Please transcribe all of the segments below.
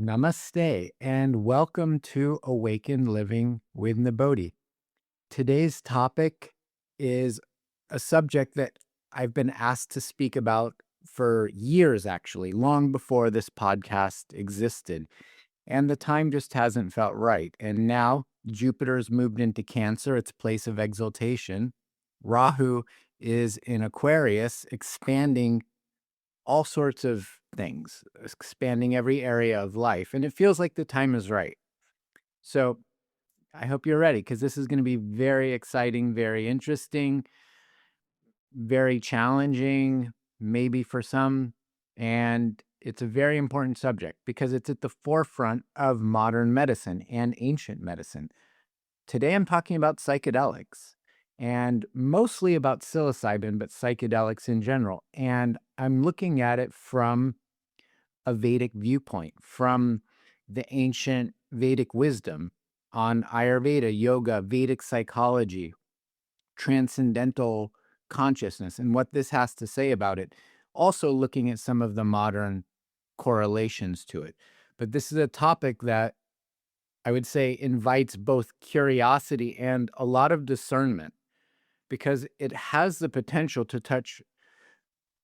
Namaste and welcome to Awakened Living with Nibodhi. Today's topic is a subject that I've been asked to speak about for years, actually, long before this podcast existed. And the time just hasn't felt right. And now Jupiter's moved into Cancer, its place of exaltation. Rahu is in Aquarius, expanding all sorts of things, expanding every area of life. And it feels like the time is right. So I hope you're ready because this is going to be very exciting, very interesting, very challenging, maybe for some. And it's a very important subject because it's at the forefront of modern medicine and ancient medicine. Today I'm talking about psychedelics and mostly about psilocybin, but psychedelics in general. And I'm looking at it from a Vedic viewpoint, from the ancient Vedic wisdom on Ayurveda, yoga, Vedic psychology, transcendental consciousness, and what this has to say about it. Also looking at some of the modern correlations to it. But this is a topic that I would say invites both curiosity and a lot of discernment because it has the potential to touch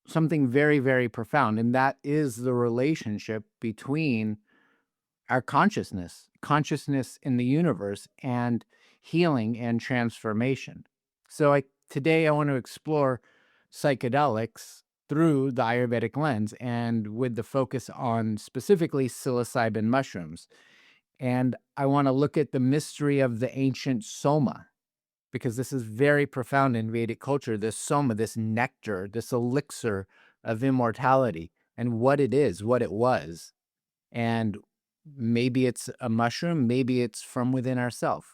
something very, very profound. And that is the relationship between our consciousness in the universe, and healing and transformation. So today I want to explore psychedelics through the Ayurvedic lens and with the focus on specifically psilocybin mushrooms. And I want to look at the mystery of the ancient Soma, because this is very profound in Vedic culture, this Soma, this nectar, this elixir of immortality, and what it is, what it was. And maybe it's a mushroom, maybe it's from within ourselves.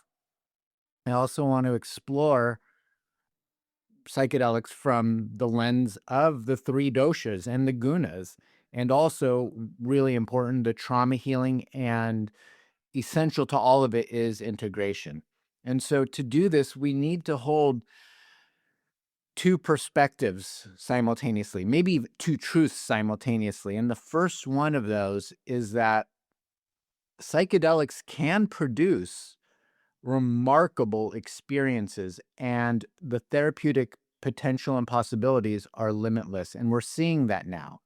I also want to explore psychedelics from the lens of the three doshas and the gunas, and also, really important, the trauma healing, and essential to all of it is integration. And so to do this, we need to hold two perspectives simultaneously, maybe two truths simultaneously. And the first one of those is that psychedelics can produce remarkable experiences, and the therapeutic potential and possibilities are limitless. And we're seeing that now.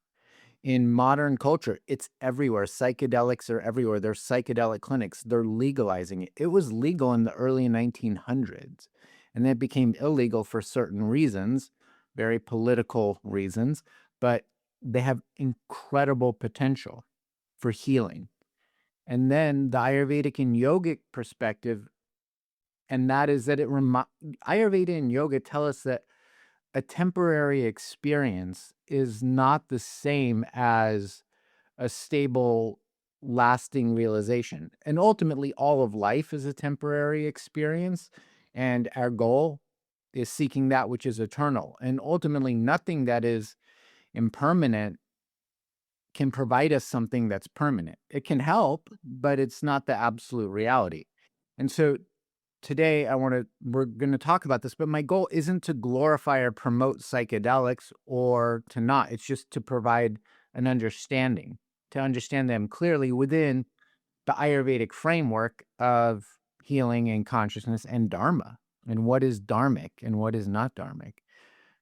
In modern culture, it's everywhere. Psychedelics are everywhere. There's psychedelic clinics. They're legalizing it. It was legal in the early 1900s, and then it became illegal for certain reasons, very political reasons, but they have incredible potential for healing. And then the Ayurvedic and yogic perspective, and that is that Ayurveda and yoga tell us that a temporary experience is not the same as a stable, lasting realization. And ultimately, all of life is a temporary experience, and our goal is seeking that which is eternal. And ultimately, nothing that is impermanent can provide us something that's permanent. It can help, but it's not the absolute reality. And so today we're going to talk about this, but my goal isn't to glorify or promote psychedelics or to not. It's just to provide an understanding, to understand them clearly within the Ayurvedic framework of healing and consciousness and Dharma, and what is dharmic and what is not dharmic.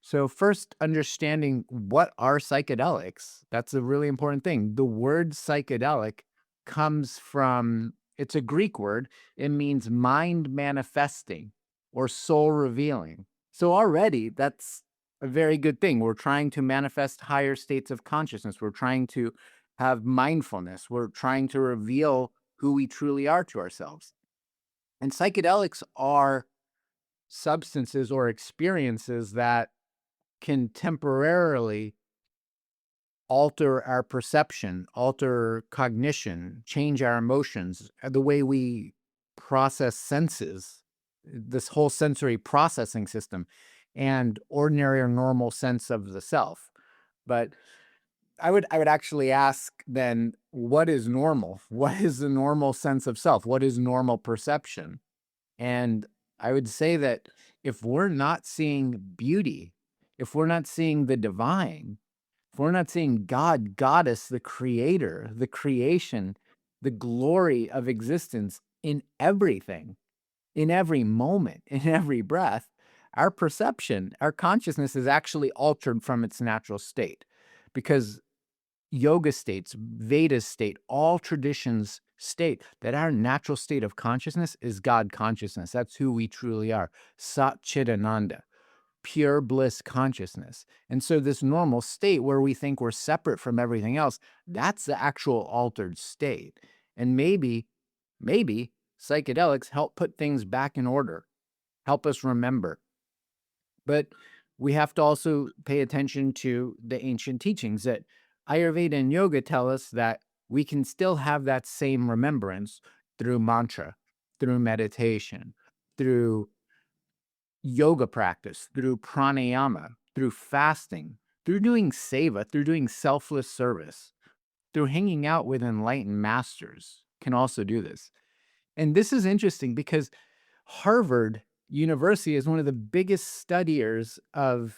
So first, understanding what are psychedelics. That's a really important thing. The word psychedelic comes from, it's a Greek word. It means mind manifesting or soul revealing. So already that's a very good thing. We're trying to manifest higher states of consciousness. We're trying to have mindfulness. We're trying to reveal who we truly are to ourselves. And psychedelics are substances or experiences that can temporarily alter our perception, alter cognition, change our emotions, the way we process senses, this whole sensory processing system, and ordinary or normal sense of the self. But I would actually ask then, what is normal? What is the normal sense of self? What is normal perception? And I would say that if we're not seeing beauty, if we're not seeing the divine, if we're not seeing God, Goddess, the creator, the creation the glory of existence in everything, in every moment, in every breath, our perception, our consciousness is actually altered from its natural state. Because yoga states, Vedas state, all traditions state that our natural state of consciousness is God consciousness. That's who we truly are. Sat Chidananda, pure bliss consciousness. And so this normal state where we think we're separate from everything else, that's the actual altered state. And maybe psychedelics help put things back in order, help us remember. But we have to also pay attention to the ancient teachings that Ayurveda and yoga tell us that we can still have that same remembrance through mantra, through meditation, through yoga practice, through pranayama, through fasting, through doing seva, through doing selfless service, through hanging out with enlightened masters can also do this. And this is interesting because Harvard University is one of the biggest studiers of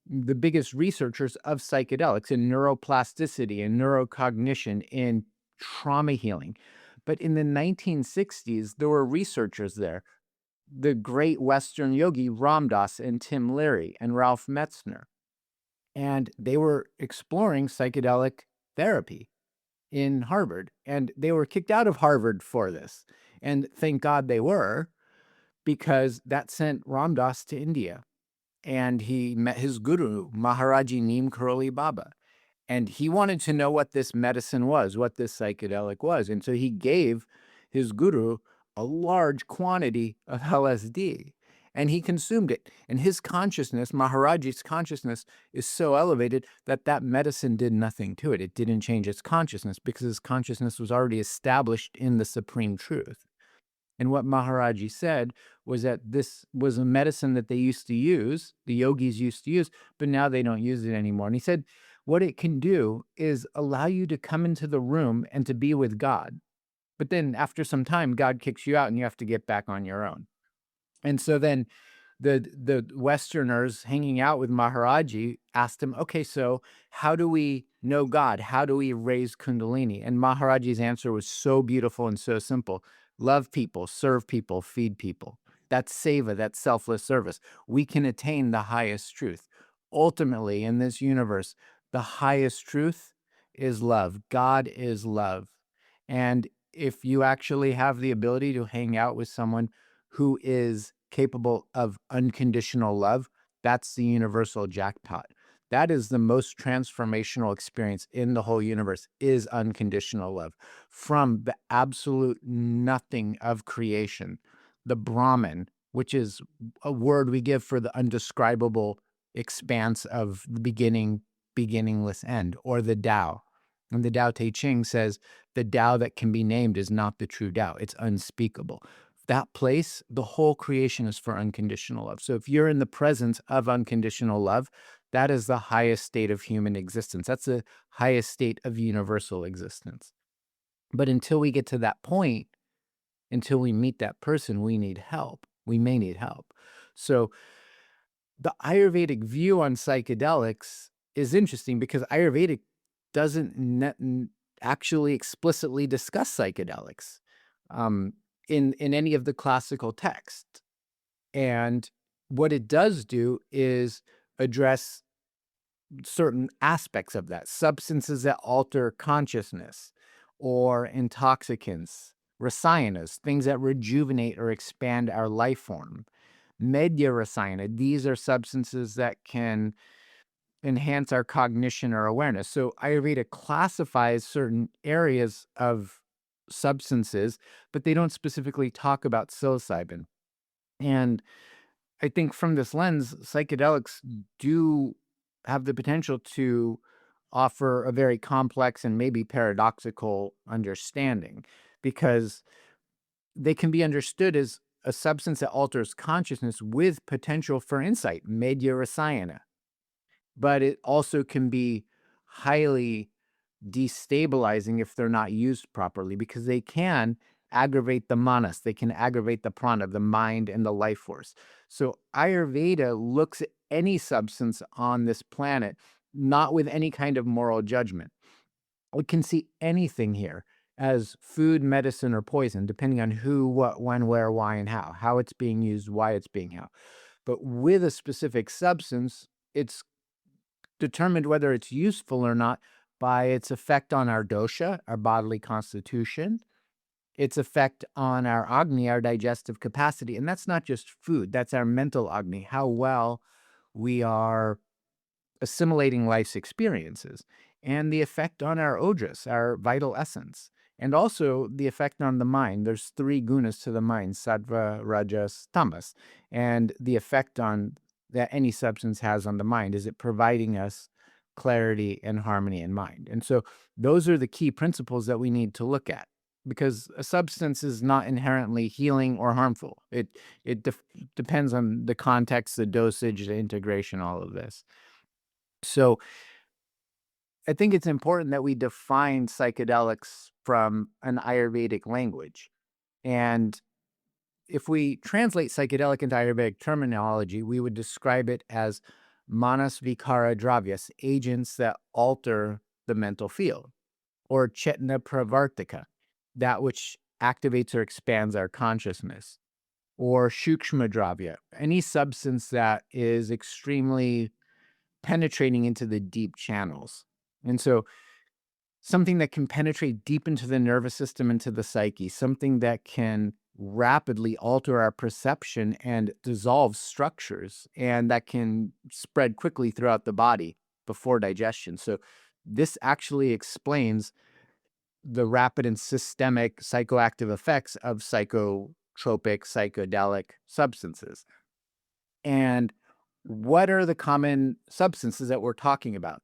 the biggest researchers of psychedelics in neuroplasticity and neurocognition in trauma healing. But in the 1960s, there were researchers there, the great Western yogi Ram Dass and Tim Leary and Ralph Metzner. And they were exploring psychedelic therapy in Harvard. And they were kicked out of Harvard for this. And thank God they were, because that sent Ram Dass to India. And he met his guru, Maharaji Neem Karoli Baba. And he wanted to know what this medicine was, what this psychedelic was. And so he gave his guru a large quantity of LSD. And he consumed it. And his consciousness, Maharaji's consciousness, is so elevated that that medicine did nothing to it. It didn't change its consciousness because his consciousness was already established in the supreme truth. And what Maharaji said was that this was a medicine that they used to use, the yogis used to use, but now they don't use it anymore. And he said, what it can do is allow you to come into the room and to be with God. But then after some time, God kicks you out and you have to get back on your own. And so then the Westerners hanging out with Maharaji asked him, okay, so how do we know God? How do we raise Kundalini? And Maharaji's answer was so beautiful and so simple. Love people, serve people, feed people. That's seva, that's selfless service. We can attain the highest truth. Ultimately, in this universe, the highest truth is love. God is love. And if you actually have the ability to hang out with someone who is capable of unconditional love, that's the universal jackpot. That is the most transformational experience in the whole universe, is unconditional love. From the absolute nothing of creation, the Brahman, which is a word we give for the undescribable expanse of the beginning, beginningless end, or the Tao. And the Tao Te Ching says, the Tao that can be named is not the true Tao. It's unspeakable. That place, the whole creation is for unconditional love. So if you're in the presence of unconditional love, that is the highest state of human existence. That's the highest state of universal existence. But until we get to that point, until we meet that person, we need help. We may need help. So the Ayurvedic view on psychedelics is interesting because Ayurvedic doesn't actually explicitly discuss psychedelics in any of the classical texts. And what it does do is address certain aspects of that, substances that alter consciousness, or intoxicants, rasayanas, things that rejuvenate or expand our life form. Medya rasayana, these are substances that can enhance our cognition or awareness. So Ayurveda classifies certain areas of substances, but they don't specifically talk about psilocybin. And I think from this lens, psychedelics do have the potential to offer a very complex and maybe paradoxical understanding, because they can be understood as a substance that alters consciousness with potential for insight, medya rasayana. But it also can be highly destabilizing if they're not used properly, because they can aggravate the manas, they can aggravate the prana, the mind and the life force. So Ayurveda looks at any substance on this planet not with any kind of moral judgment. We can see anything here as food, medicine, or poison, depending on who, what, when, where, why, and how it's being used, why it's being how. But with a specific substance, it's determined whether it's useful or not by its effect on our dosha, our bodily constitution, its effect on our Agni, our digestive capacity. And that's not just food, that's our mental Agni, how well we are assimilating life's experiences, and the effect on our Ojas, our vital essence, and also the effect on the mind. There's 3 Gunas to the mind: sattva, rajas, tamas. And the effect on that any substance has on the mind is it providing us clarity and harmony in mind. And so those are the key principles that we need to look at, because a substance is not inherently healing or harmful. It depends on the context, the dosage, the integration, all of this. So I think it's important that we define psychedelics from an Ayurvedic language. And if we translate psychedelic into Ayurvedic terminology, we would describe it as manas vikara dravyas, agents that alter the mental field, or chetna pravartika, that which activates or expands our consciousness, or shukshma dravya, any substance that is extremely penetrating into the deep channels. And so something that can penetrate deep into the nervous system, into the psyche, something that can rapidly alter our perception and dissolve structures, and that can spread quickly throughout the body before digestion. So this actually explains the rapid and systemic psychoactive effects of psychotropic, psychedelic substances. And what are the common substances that we're talking about?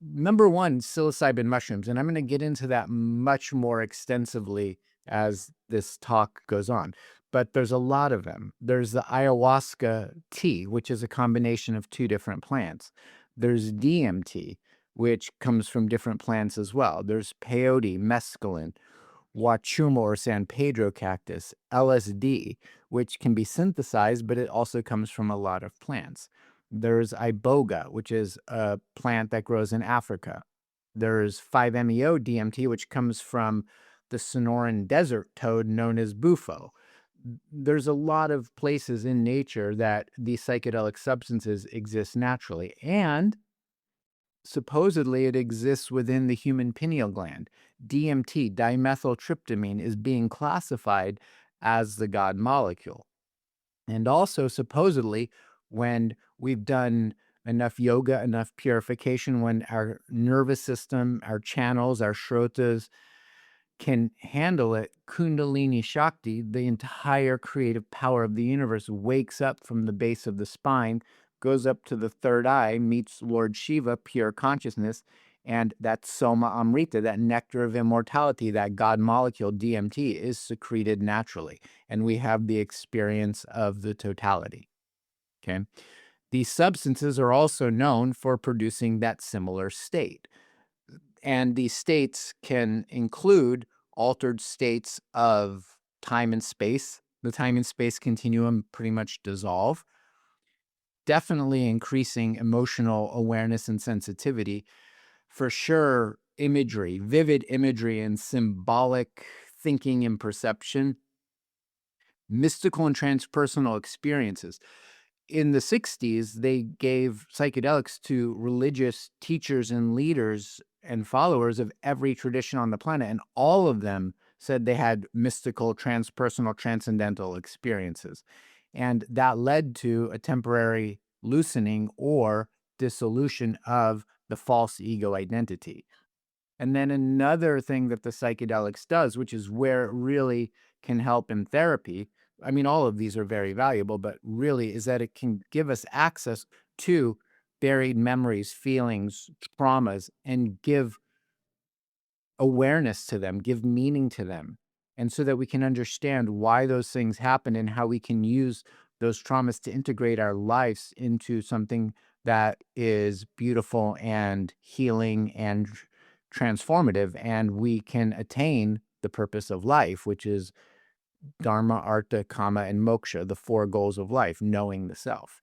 Number one, psilocybin mushrooms. And I'm going to get into that much more extensively as this talk goes on. But there's a lot of them. There's the ayahuasca tea, which is a combination of 2 different plants. There's DMT, which comes from different plants as well. There's peyote, mescaline, huachuma or San Pedro cactus, LSD, which can be synthesized, but it also comes from a lot of plants. There's iboga, which is a plant that grows in Africa. There's 5-MeO DMT, which comes from the Sonoran desert toad known as bufo. There's a lot of places in nature that these psychedelic substances exist naturally, and supposedly it exists within the human pineal gland. DMT, dimethyltryptamine, is being classified as the God molecule. And also, supposedly, when we've done enough yoga, enough purification, when our nervous system, our channels, our shrotas can handle it, Kundalini Shakti, the entire creative power of the universe, wakes up from the base of the spine, goes up to the third eye, meets Lord Shiva, pure consciousness, and that Soma Amrita, that nectar of immortality, that God molecule, DMT, is secreted naturally. And we have the experience of the totality. Okay. These substances are also known for producing that similar state. And these states can include altered states of time and space. The time and space continuum pretty much dissolve. Definitely increasing emotional awareness and sensitivity. For sure, imagery, vivid imagery and symbolic thinking and perception. Mystical and transpersonal experiences. In the 60s, they gave psychedelics to religious teachers and leaders and followers of every tradition on the planet, and all of them said they had mystical, transpersonal, transcendental experiences. And that led to a temporary loosening or dissolution of the false ego identity. And then another thing that the psychedelics does, which is where it really can help in therapy, I mean, all of these are very valuable, but really is that it can give us access to buried memories, feelings, traumas, and give awareness to them, give meaning to them. And so that we can understand why those things happen and how we can use those traumas to integrate our lives into something that is beautiful and healing and transformative. And we can attain the purpose of life, which is Dharma, Artha, Kama, and Moksha, the 4 goals of life, knowing the self.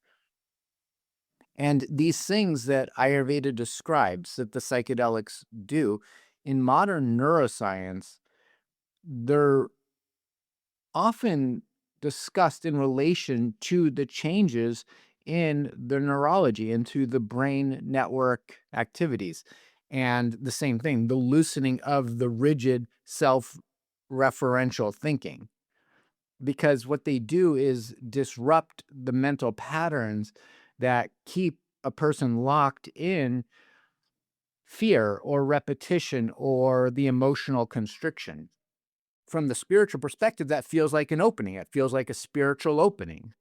And these things that Ayurveda describes that the psychedelics do in modern neuroscience, they're often discussed in relation to the changes in the neurology, into the brain network activities. And the same thing, the loosening of the rigid self-referential thinking. Because what they do is disrupt the mental patterns that keep a person locked in fear or repetition or the emotional constriction. From the spiritual perspective, that feels like an opening. It feels like a spiritual opening.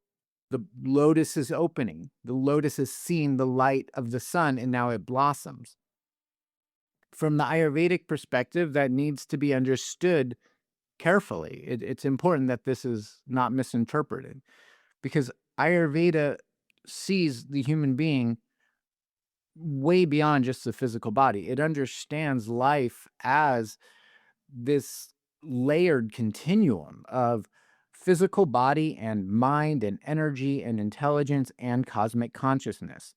The lotus is opening. The lotus has seen the light of the sun and now it blossoms. From the Ayurvedic perspective, that needs to be understood carefully. It's important that this is not misinterpreted, because Ayurveda sees the human being way beyond just the physical body. It understands life as this layered continuum of physical body and mind and energy and intelligence and cosmic consciousness.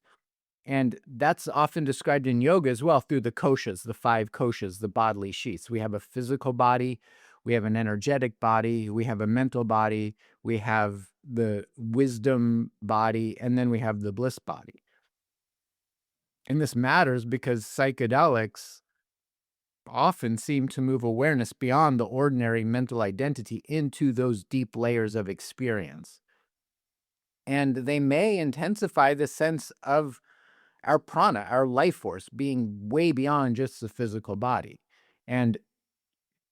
And that's often described in yoga as well through the koshas, the 5 koshas, the bodily sheaths. We have a physical body, we have an energetic body, we have a mental body, we have the wisdom body, and then we have the bliss body. And this matters because psychedelics often seem to move awareness beyond the ordinary mental identity into those deep layers of experience. And they may intensify the sense of our prana, our life force, being way beyond just the physical body. And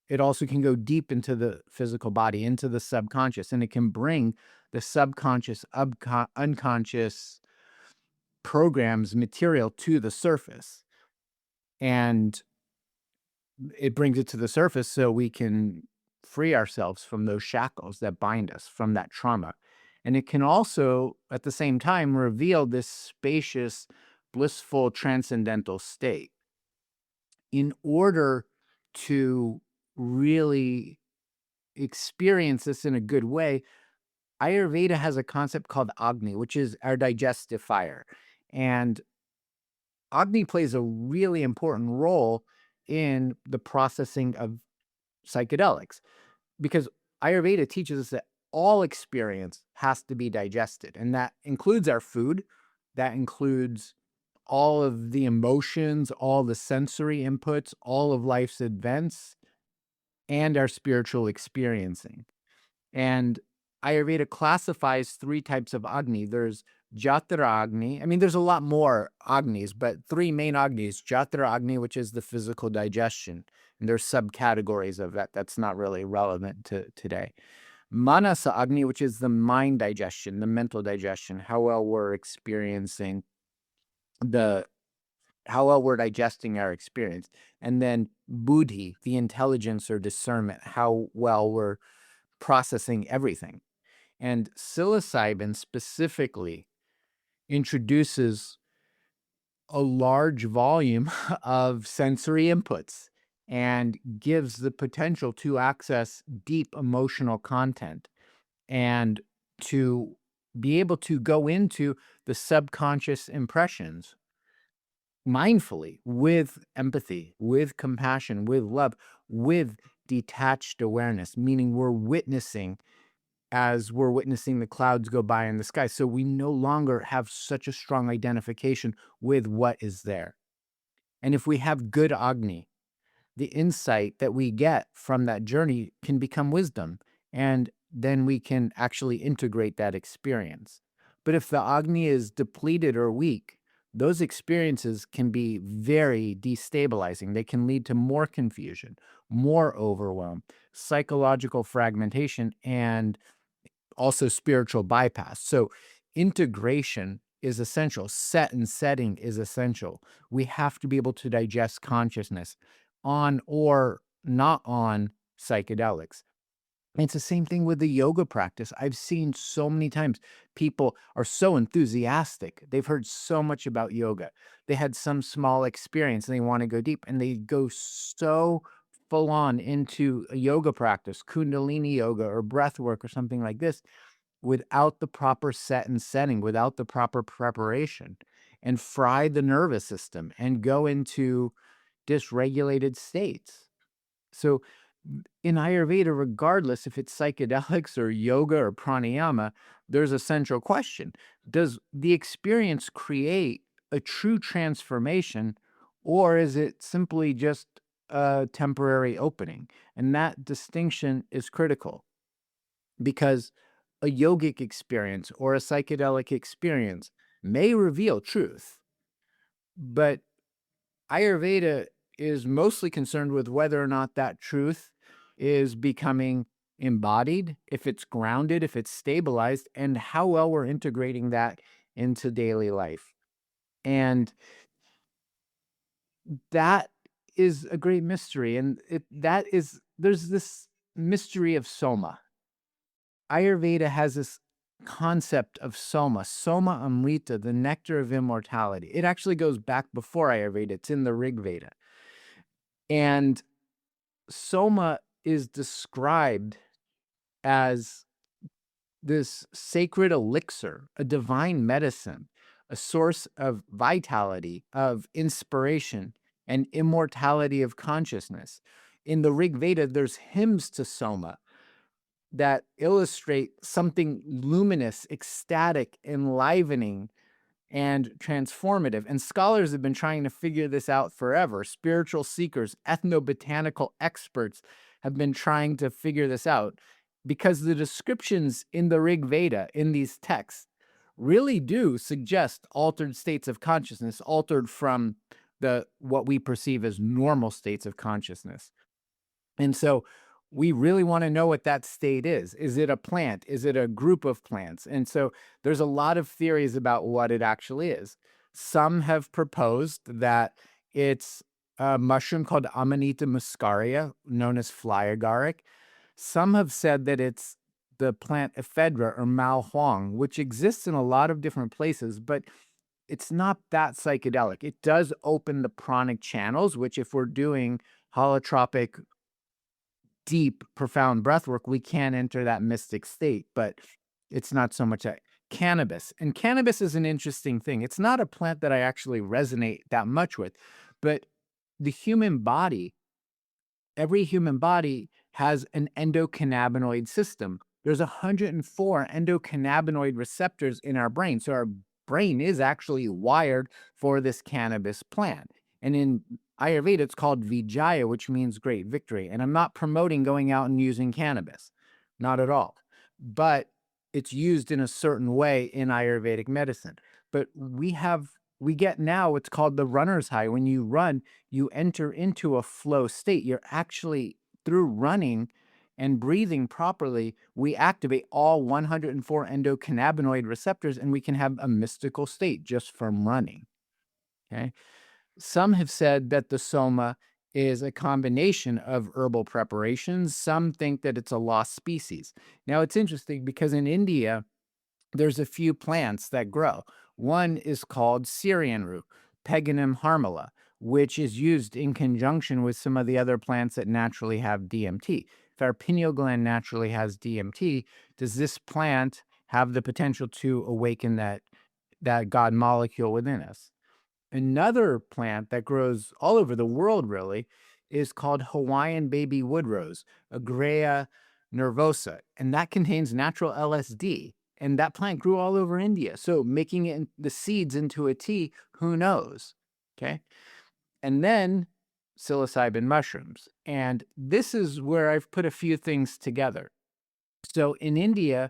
it also can go deep into the physical body, into the subconscious, and it can bring the subconscious, unconscious programs, material to the surface. And it brings it to the surface so we can free ourselves from those shackles that bind us, from that trauma. And it can also, at the same time, reveal this spacious, blissful, transcendental state. In order to really experience this in a good way, Ayurveda has a concept called Agni, which is our digestive fire. And Agni plays a really important role in the processing of psychedelics, because Ayurveda teaches us that all experience has to be digested, and that includes our food, that includes all of the emotions, all the sensory inputs, all of life's events, and our spiritual experiencing. And Ayurveda classifies 3 types of Agni. There's Jatara Agni. I mean, there's a lot more Agnis, but 3 main Agnis. Jatara Agni, which is the physical digestion. And there's subcategories of that. That's not really relevant to today. Manasa Agni, which is the mind digestion, the mental digestion, how well we're digesting our experience. And then Buddhi, the intelligence or discernment, how well we're processing everything. And psilocybin specifically introduces a large volume of sensory inputs and gives the potential to access deep emotional content and to be able to go into the subconscious impressions mindfully, with empathy, with compassion, with love, with detached awareness, meaning we're witnessing as we're witnessing the clouds go by in the sky. So we no longer have such a strong identification with what is there. And if we have good Agni, the insight that we get from that journey can become wisdom, and then we can actually integrate that experience. But if the Agni is depleted or weak, those experiences can be very destabilizing. They can lead to more confusion, more overwhelm, psychological fragmentation, and also spiritual bypass. So integration is essential. Set and setting is essential. We have to be able to digest consciousness on or not on psychedelics. And it's the same thing with the yoga practice. I've seen so many times people are so enthusiastic. They've heard so much about yoga. They had some small experience and they want to go deep, and they go so full on into a yoga practice, Kundalini yoga or breath work or something like this, without the proper set and setting, without the proper preparation, and fry the nervous system and go into dysregulated states. So in Ayurveda, regardless if it's psychedelics or yoga or pranayama, there's a central question. Does the experience create a true transformation, or is it simply just a temporary opening? And that distinction is critical because a yogic experience or a psychedelic experience may reveal truth, but Ayurveda is mostly concerned with whether or not that truth is becoming embodied, if it's grounded, if it's stabilized, and how well we're integrating that into daily life. And that is a great mystery. And there's this mystery of Soma. Ayurveda has this concept of Soma, Soma Amrita, the nectar of immortality. It actually goes back before Ayurveda. It's in the Rig Veda. And Soma is described as this sacred elixir, a divine medicine, a source of vitality, of inspiration, and immortality of consciousness. In the Rig Veda, there's hymns to Soma that illustrate something luminous, ecstatic, enlivening, and transformative. And scholars have been trying to figure this out forever. Spiritual seekers, ethnobotanical experts have been trying to figure this out because the descriptions in the Rig Veda, in these texts, really do suggest altered states of consciousness, altered from what we perceive as normal states of consciousness. And so we really want to know what that state is. Is it a plant? Is it a group of plants? And so there's a lot of theories about what it actually is. Some have proposed that it's a mushroom called Amanita muscaria, known as fly agaric. Some have said that it's the plant ephedra or Mao Huang, which exists in a lot of different places, but it's not that psychedelic. It does open the pranic channels, which if we're doing holotropic deep, profound breath work, we can enter that mystic state, but it's not so much that. Cannabis. And cannabis is an interesting thing. It's not a plant that I actually resonate that much with, but the human body, every human body has an endocannabinoid system. There's 104 endocannabinoid receptors in our brain. So our brain is actually wired for this cannabis plant. And in Ayurveda, it's called Vijaya, which means great victory. And I'm not promoting going out and using cannabis, not at all. But it's used in a certain way in Ayurvedic medicine. But we get now what's called the runner's high. When you run, you enter into a flow state. You're actually, through running and breathing properly, we activate all 104 endocannabinoid receptors, and we can have a mystical state just from running. Okay. Some have said that the Soma is a combination of herbal preparations. Some think that it's a lost species. Now, it's interesting because in India, there's a few plants that grow. One is called Syrian rue, Peganum harmala, which is used in conjunction with some of the other plants that naturally have DMT. If our pineal gland naturally has DMT, does this plant have the potential to awaken that God molecule within us? Another plant that grows all over the world, really, is called Hawaiian baby wood rose, Agrea nervosa, and that contains natural LSD. And that plant grew all over India. So making it the seeds into a tea, who knows? Okay. And then psilocybin mushrooms. And this is where I've put a few things together. So in India,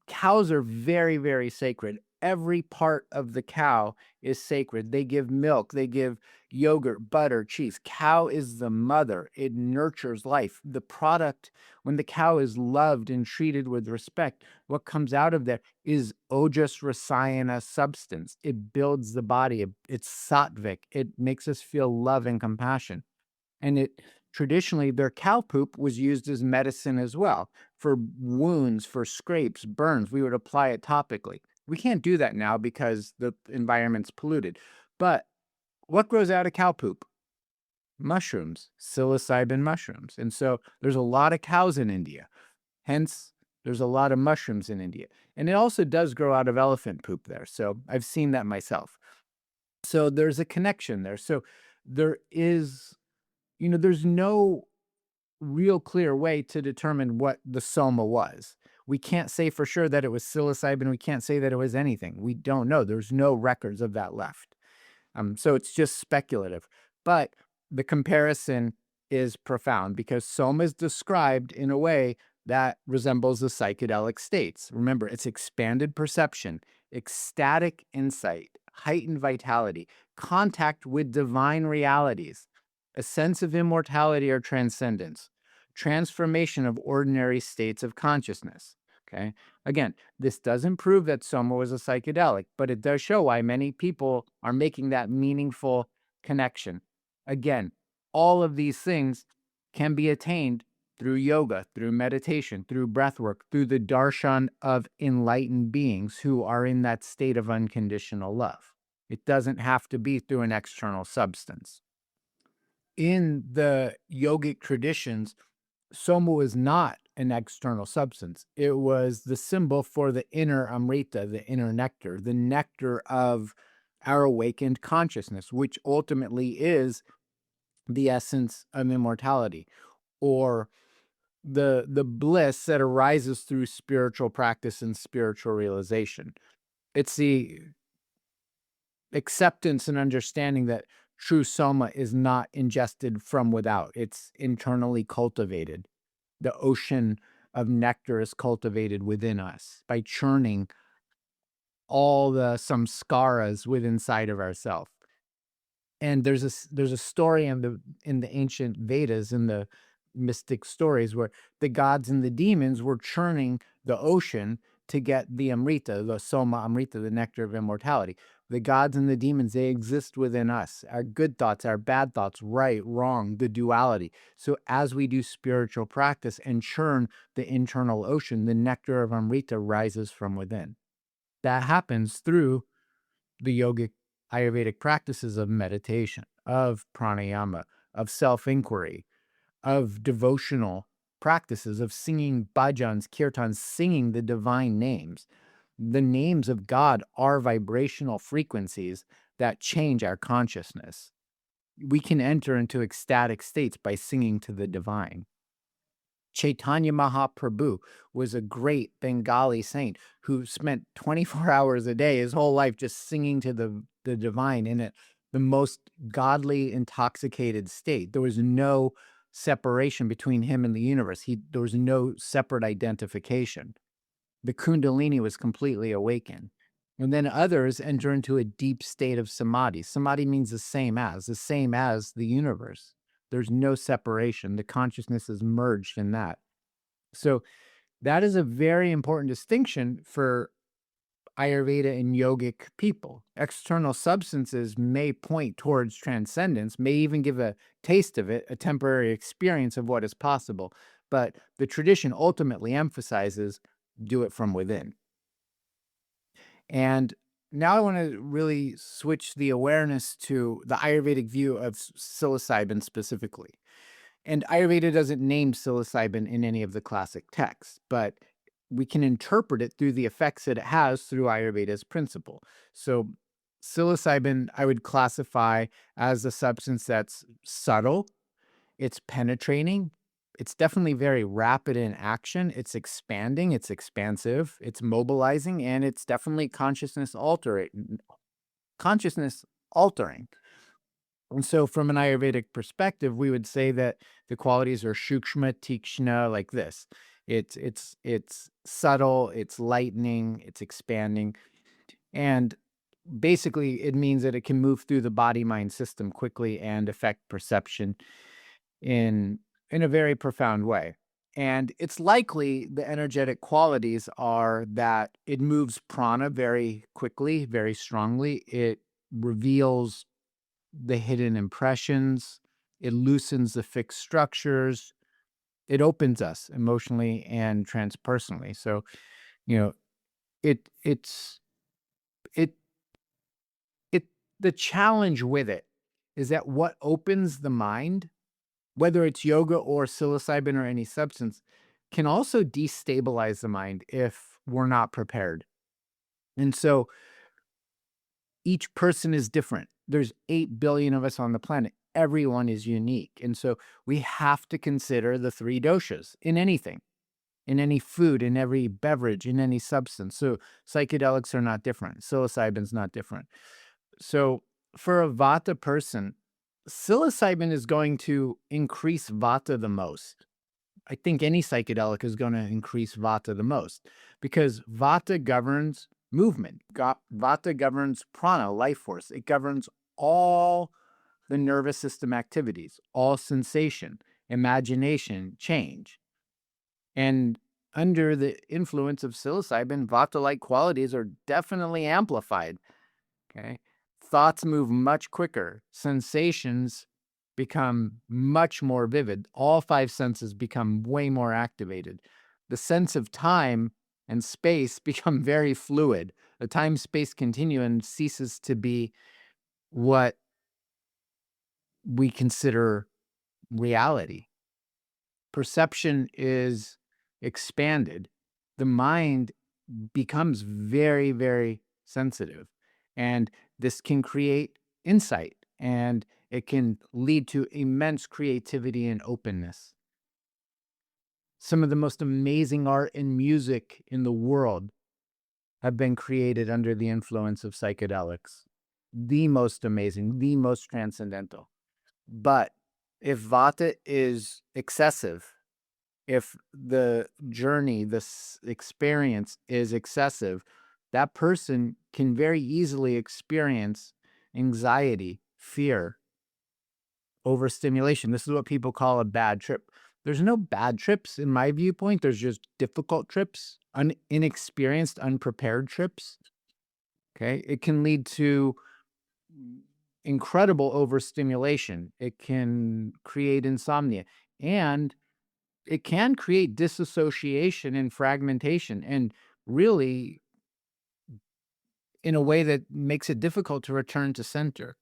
cows are very, very sacred. Every part of the cow is sacred. They give milk, they give yogurt, butter, cheese. Cow is the mother. It nurtures life. The product, when the cow is loved and treated with respect, what comes out of there is Ojas rasayana substance. It builds the body. It's sattvic. It makes us feel love and compassion. And traditionally, their cow poop was used as medicine as well for wounds, for scrapes, burns. We would apply it topically. We can't do that now because the environment's polluted. But what grows out of cow poop? Mushrooms, psilocybin mushrooms. And so there's a lot of cows in India. Hence, there's a lot of mushrooms in India. And it also does grow out of elephant poop there. So I've seen that myself. So there's a connection there. So there is, there's no real clear way to determine what the Soma was. We can't say for sure that it was psilocybin. We can't say that it was anything. We don't know. There's no records of that left. So it's just speculative. But the comparison is profound because Soma is described in a way that resembles the psychedelic states. Remember, it's expanded perception, ecstatic insight, heightened vitality, contact with divine realities, a sense of immortality or transcendence, transformation of ordinary states of consciousness. Okay. Again, this doesn't prove that Soma was a psychedelic, but it does show why many people are making that meaningful connection. Again, all of these things can be attained through yoga, through meditation, through breath work, through the darshan of enlightened beings who are in that state of unconditional love. It doesn't have to be through an external substance. In the yogic traditions, Soma was not an external substance. It was the symbol for the inner Amrita, the inner nectar, the nectar of our awakened consciousness, which ultimately is the essence of immortality, or the bliss that arises through spiritual practice and spiritual realization. It's the acceptance and understanding that true Soma is not ingested from without. It's internally cultivated. The ocean of nectar is cultivated within us by churning all the samskaras within inside of ourselves. And there's a story in the ancient Vedas, in the mystic stories, where the gods and the demons were churning the ocean to get the Amrita, the Soma Amrita, the nectar of immortality. The gods and the demons, they exist within us. Our good thoughts, our bad thoughts, right, wrong, the duality. So as we do spiritual practice and churn the internal ocean, the nectar of Amrita rises from within. That happens through the yogic Ayurvedic practices of meditation, of pranayama, of self-inquiry, of devotional practices, of singing bhajans, kirtans, singing the divine names. The names of God are vibrational frequencies that change our consciousness. We can enter into ecstatic states by singing to the divine. Chaitanya Mahaprabhu was a great Bengali saint who spent 24 hours a day, his whole life, just singing to the divine in the most godly, intoxicated state. There was no separation between him and the universe. There was no separate identification. The Kundalini was completely awakened. And then others enter into a deep state of samadhi. Samadhi means the same as the universe. There's no separation. The consciousness is merged in that. So that is a very important distinction for Ayurveda and yogic people. External substances may point towards transcendence, may even give a taste of it, a temporary experience of what is possible. But the tradition ultimately emphasizes do it from within. And now I want to really switch the awareness to the Ayurvedic view of psilocybin specifically. And Ayurveda doesn't name psilocybin in any of the classic texts, but we can interpret it through the effects that it has through Ayurveda's principle. So psilocybin, I would classify as a substance that's subtle, it's penetrating, it's definitely very rapid in action, it's expanding, it's expansive, it's mobilizing, and it's definitely consciousness altering. And so from an Ayurvedic perspective, we would say that the qualities are shukshma, tikshna, like this. It's subtle, it's lightening, it's expanding. And basically it means that it can move through the body-mind system quickly and affect perception in a very profound way. And it's likely the energetic qualities are that it moves prana very quickly, very strongly. It reveals the hidden impressions, it loosens the fixed structures, it opens us emotionally and transpersonally. So, it the challenge with it is that what opens the mind, whether it's yoga or psilocybin or any substance, can also destabilize the mind if we're not prepared. And so each person is different. There's 8 billion of us on the planet. Everyone is unique. And so we have to consider the three doshas in anything, in any food, in every beverage, in any substance. So psychedelics are not different. Psilocybin's not different. So for a vata person, psilocybin is going to increase vata the most. I think any psychedelic is going to increase vata the most because vata governs movement. Vata governs prana, life force. It governs all the nervous system activities, all sensation, imagination, change. And under the influence of psilocybin, vata-like qualities are definitely amplified. Okay. Thoughts move much quicker. Sensations become much more vivid. All five senses become way more activated. The sense of time and space become very fluid. The time-space continuum ceases to be what we consider reality. Perception is expanded. The mind becomes very, very sensitive. And this can create insight, and it can lead to immense creativity and openness. Some of the most amazing art and music in the world have been created under the influence of psychedelics. The most amazing, the most transcendental. But if vata is excessive, if the journey, this experience is excessive, that person can very easily experience anxiety, fear, overstimulation. This is what people call a bad trip. There's no bad trips in my viewpoint. There's just difficult trips, inexperienced, unprepared trips. Okay. It can lead to incredible overstimulation. It can create insomnia, and it can create disassociation and fragmentation, and really in a way that makes it difficult to return to center.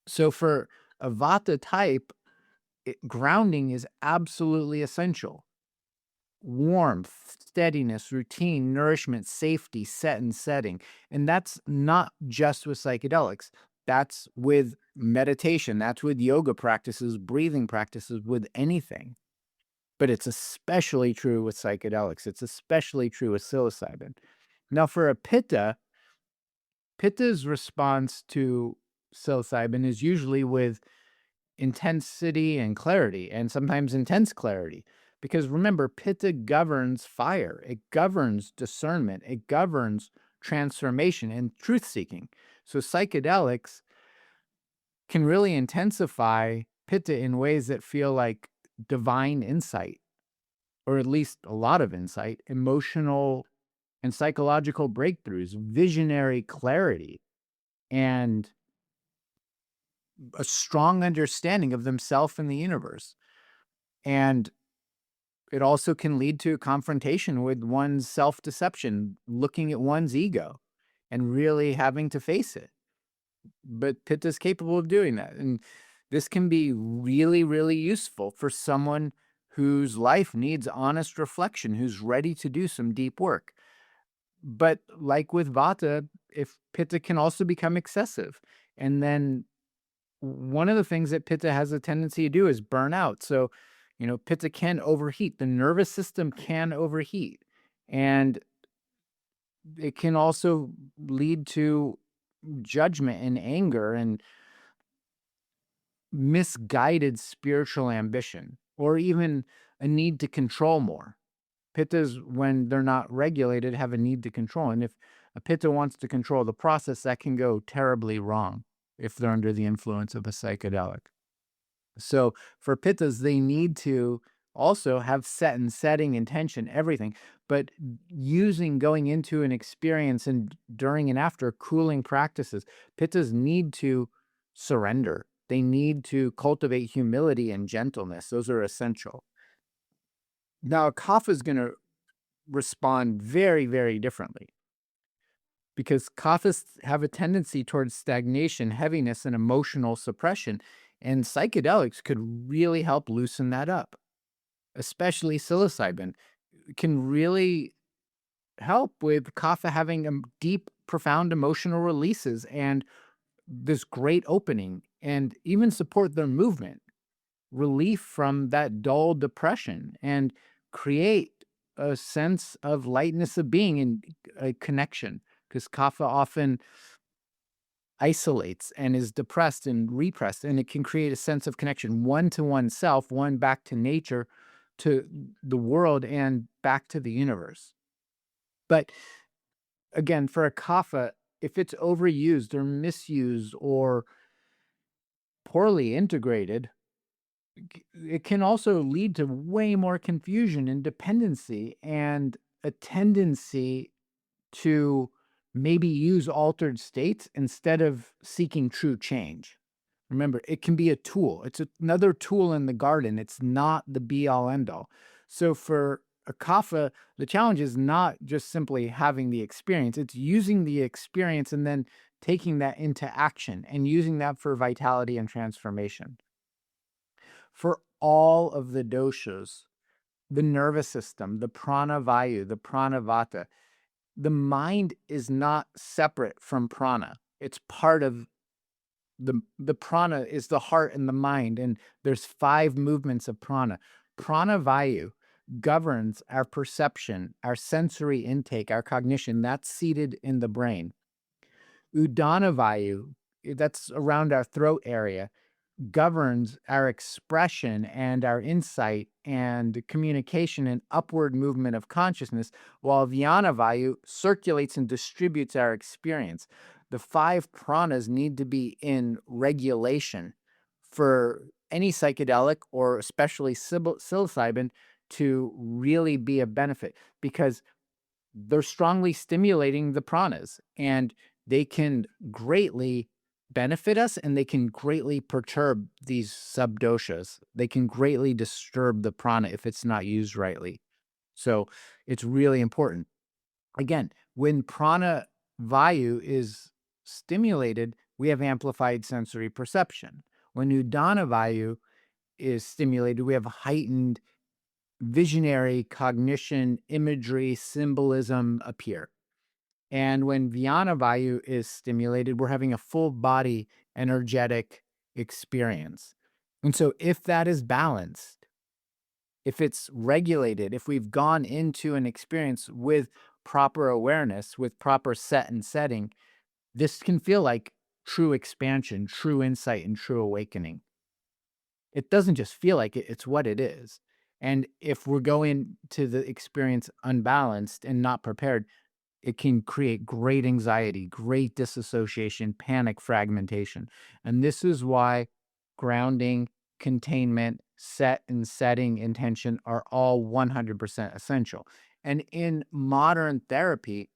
So for a vata type, grounding is absolutely essential. Warmth, steadiness, routine, nourishment, safety, set and setting. And that's not just with psychedelics. That's with meditation. That's with yoga practices, breathing practices, with anything. But it's especially true with psychedelics. It's especially true with psilocybin. Now, for a pitta, pitta's response to psilocybin is usually with intensity and clarity, and sometimes intense clarity. Because remember, pitta governs fire, it governs discernment, it governs transformation and truth seeking. So psychedelics can really intensify pitta in ways that feel like divine insight, or at least a lot of insight, emotional and psychological breakthroughs, visionary clarity, and a strong understanding of themselves and the universe. And it also can lead to a confrontation with one's self-deception, looking at one's ego and really having to face it. But Pitta is capable of doing that. And this can be really, really useful for someone whose life needs honest reflection, who's ready to do some deep work. But like with Vata, if Pitta can also become excessive. And then one of the things that Pitta has a tendency to do is burn out. So, Pitta can overheat. The nervous system can overheat. And it can also lead to judgment and anger and misguided spiritual ambition, or even a need to control more. Pittas, when they're not regulated, have a need to control. And if a pitta wants to control the process, that can go terribly wrong if they're under the influence of a psychedelic. So for pittas, they need to also have set and setting, intention, everything. But going into an experience and during and after cooling practices, pittas need to surrender. They need to cultivate humility and gentleness. Those are essential. Now, a kapha is going to respond very, very differently, because kaphas have a tendency towards stagnation, heaviness, and emotional suppression, and psychedelics could really help loosen that up. Especially psilocybin can really help with kapha having a deep profound emotional releases and this great opening, and even support their movement, relief from that dull depression, and create a sense of lightness of being and a connection. Because kapha often isolates and is depressed and repressed, and it can create a sense of connection, one to oneself, one back to nature, to the world, and back to the universe. But again, for a kapha, if it's overused or misused or poorly integrated, it can also lead to way more confusion and dependency and a tendency to maybe use altered states instead of seeking true change. Remember, it can be a tool. It's another tool in the garden. It's not the be all end all. So for a kapha, the challenge is not just simply having the experience, it's using the experience and then taking that into action and using that for vitality and transformation. For all of the doshas, the nervous system, the prana vayu, the prana vata, the mind is not separate from prana. It's part of the prana is the heart and the mind, and there's 5 movements of prana. Prana vayu governs our perception, our sensory intake, our cognition. That's seated in the brain. Udana vayu, that's around our throat area, governs our expression and our insight and communication and upward movement of consciousness, while Vyana Vayu circulates and distributes our experience. The 5 pranas need to be in regulation for any psychedelic, or especially psilocybin, to really be a benefit, because they're strongly stimulating the pranas, and they can greatly benefit us, and they can greatly perturb these subdoshas. They can greatly disturb the prana if it's not used rightly. So it's really important. Again, when prana vayu is stimulated, we have amplified sensory perception. When udana vayu is stimulated, we have heightened visionary cognition, imagery, symbolism appear. And when Vyana Vayu is stimulated, we're having a full body energetic experience. And so if that is balanced, if it's regulated, if we've gone into an experience with proper awareness, with proper set and setting, this can feel like true expansion, true insight, and true awakening. It doesn't just feel like it, it's what it is. And if we're going to the experience unbalanced and not prepared, it can create great anxiety, great disassociation, panic, fragmentation. And this is why grounding, containment, set and setting intention are all 100% essential. And in modern therapy,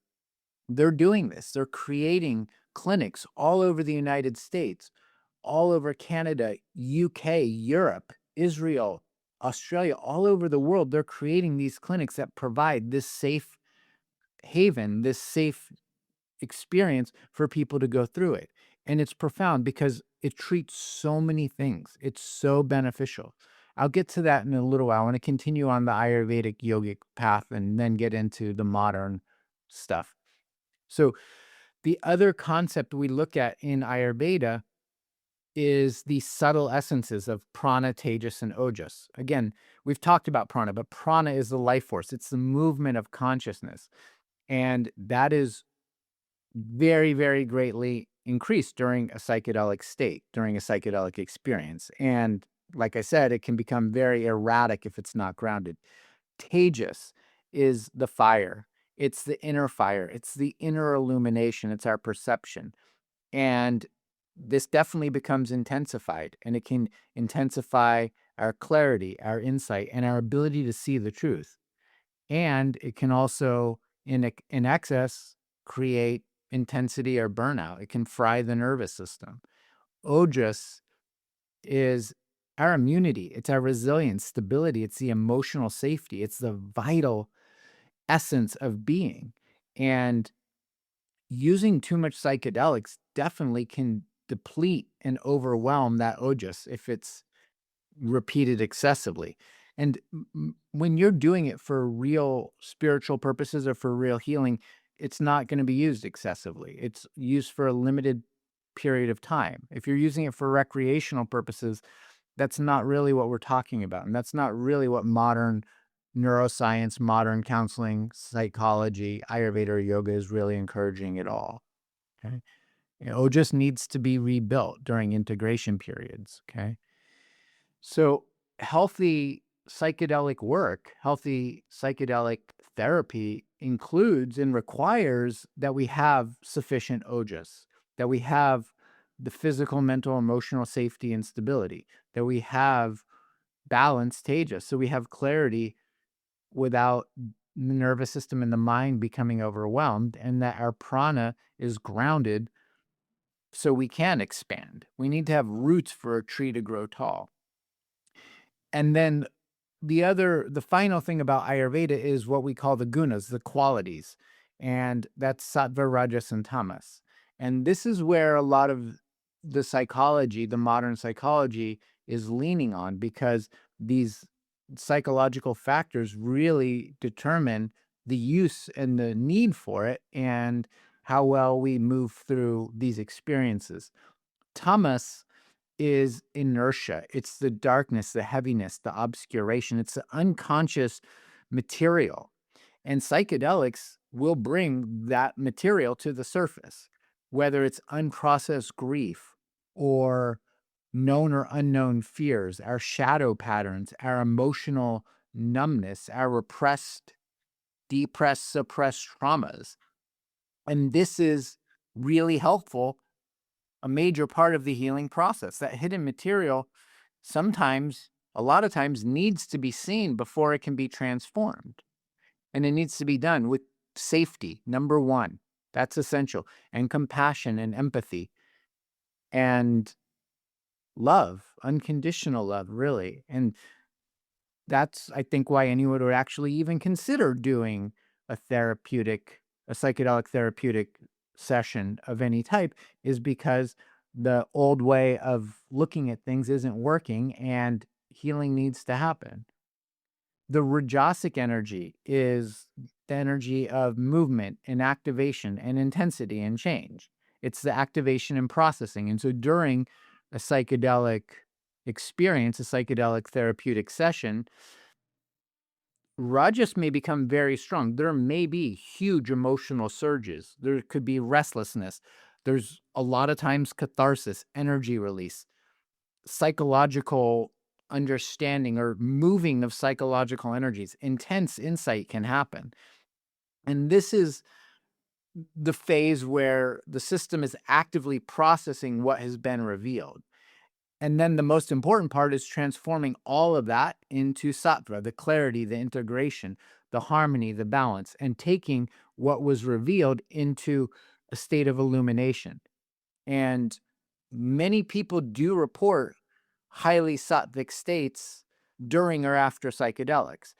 they're doing this. They're creating clinics all over the United States, all over Canada, UK, Europe, Israel, Australia, all over the world. They're creating these clinics that provide this safe haven, this safe experience for people to go through it. And it's profound because it treats so many things. It's so beneficial. I'll get to that in a little while. I want to continue on the Ayurvedic yogic path and then get into the modern stuff. So the other concept we look at in Ayurveda is the subtle essences of prana, tejas, and ojas. Again, we've talked about prana, but prana is the life force. It's the movement of consciousness. And that is very, very greatly increased during a psychedelic state, during a psychedelic experience. And like I said, it can become very erratic if it's not grounded. Tejas is the fire. It's the inner fire. It's the inner illumination. It's our perception. And this definitely becomes intensified, and it can intensify our clarity, our insight, and our ability to see the truth. And it can also, in excess, create intensity or burnout. It can fry the nervous system. Ojas is our immunity. It's our resilience, stability. It's the emotional safety. It's the vital essence of being. And using too much psychedelics definitely can deplete and overwhelm that ojas if it's repeated excessively. And when you're doing it for real spiritual purposes or for real healing, it's not going to be used excessively. It's used for a limited period of time. If you're using it for recreational purposes, that's not really what we're talking about. And that's not really what modern neuroscience, modern counseling, psychology, Ayurveda, or yoga is really encouraging at all. Okay. Ojas needs to be rebuilt during integration periods. Okay. So healthy psychedelic work, healthy psychedelic therapy includes and requires that we have sufficient ojas, that we have the physical, mental, emotional safety and stability, that we have balanced tejas, so we have clarity without the nervous system and the mind becoming overwhelmed, and that our prana is grounded so we can expand. We need to have roots for a tree to grow tall. And then the final thing about Ayurveda is what we call the gunas, the qualities, and that's sattva, rajas, and tamas. And this is where a lot of the psychology, the modern psychology, is leaning on, because these psychological factors really determine the use and the need for it and how well we move through these experiences. Tamas is inertia. It's the darkness, the heaviness, the obscuration. It's the unconscious material. And psychedelics will bring that material to the surface, whether it's unprocessed grief or known or unknown fears, our shadow patterns, our emotional numbness, our repressed, depressed, suppressed traumas. And this is really helpful, a major part of the healing process. That hidden material sometimes, a lot of times, needs to be seen before it can be transformed. And it needs to be done with safety, number one. That's essential. And compassion and empathy and love, unconditional love, really. And that's, I think, why anyone would actually even consider doing a psychedelic therapeutic session of any type, is because the old way of looking at things isn't working and healing needs to happen. The rajasic energy is the energy of movement and activation and intensity and change. It's the activation and processing. And so during a psychedelic experience, a psychedelic therapeutic session, Rajas may become very strong. There may be huge emotional surges. There could be restlessness. There's a lot of times catharsis, energy release, psychological understanding or moving of psychological energies. Intense insight can happen. And this is the phase where the system is actively processing what has been revealed. And then the most important part is transforming all of that into sattva, the clarity, the integration, the harmony, the balance, and taking what was revealed into a state of illumination. And many people do report highly sattvic states during or after psychedelics.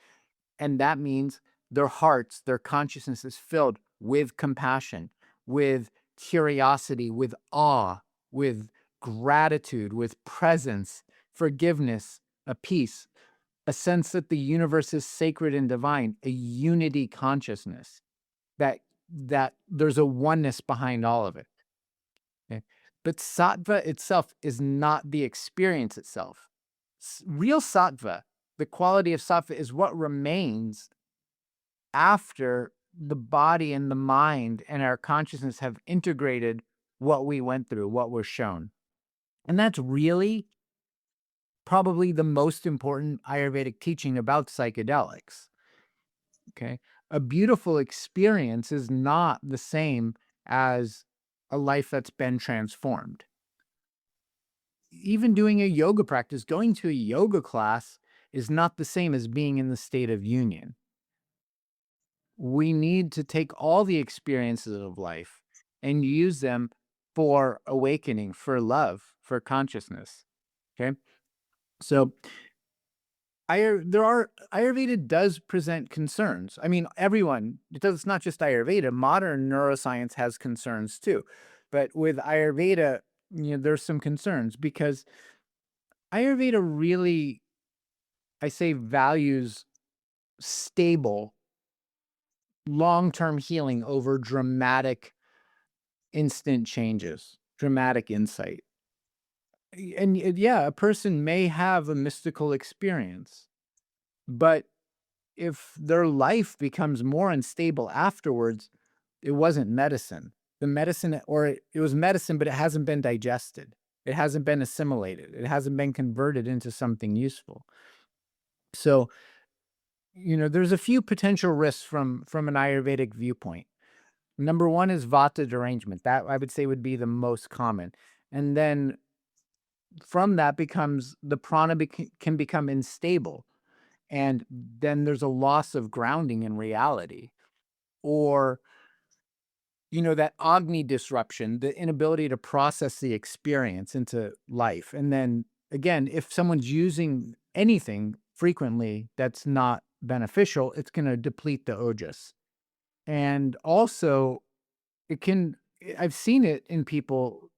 And that means their hearts, their consciousness is filled with compassion, with curiosity, with awe, with gratitude, with presence, forgiveness, a peace, a sense that the universe is sacred and divine, a unity consciousness, that there's a oneness behind all of it. Okay? But sattva itself is not the experience itself. Real sattva, the quality of sattva, is what remains after the body and the mind and our consciousness have integrated what we went through, what was shown. And that's really probably the most important Ayurvedic teaching about psychedelics. Okay. A beautiful experience is not the same as a life that's been transformed. Even doing a yoga practice, going to a yoga class, is not the same as being in the state of union. We need to take all the experiences of life and use them for awakening, for love, for consciousness. Okay. So Ayurveda does present concerns. I mean, it's not just Ayurveda. Modern neuroscience has concerns too. But with Ayurveda, there's some concerns, because Ayurveda really, I say, values stable long-term healing over dramatic instant changes, dramatic insight. And yeah, a person may have a mystical experience, but if their life becomes more unstable afterwards, it wasn't medicine. The medicine, or it was medicine, but it hasn't been digested. It hasn't been assimilated. It hasn't been converted into something useful. So, there's a few potential risks from an Ayurvedic viewpoint. Number one is vata derangement. That I would say would be the most common. And then from that becomes the prana can become unstable. And then there's a loss of grounding in reality. Or, that Agni disruption, the inability to process the experience into life. And then again, if someone's using anything frequently that's not beneficial, it's going to deplete the ojas. And also, it can, I've seen it in people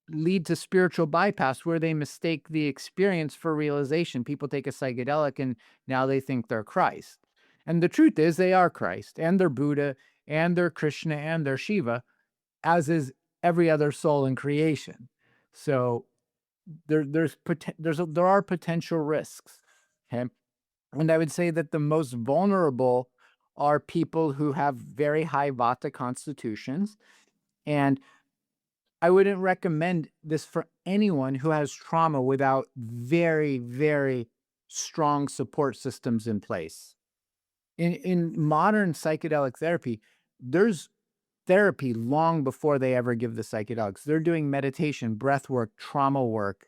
lead to spiritual bypass where they mistake the experience for realization. People take a psychedelic and now they think they're Christ. And the truth is, they are Christ and they're Buddha and they're Krishna and they're Shiva, as is every other soul in creation. So there are potential risks. Okay? And I would say that the most vulnerable are people who have very high vata constitutions. And I wouldn't recommend this for anyone who has trauma without very, very strong support systems in place. In modern psychedelic therapy, there's therapy long before they ever give the psychedelics. They're doing meditation, breath work, trauma work,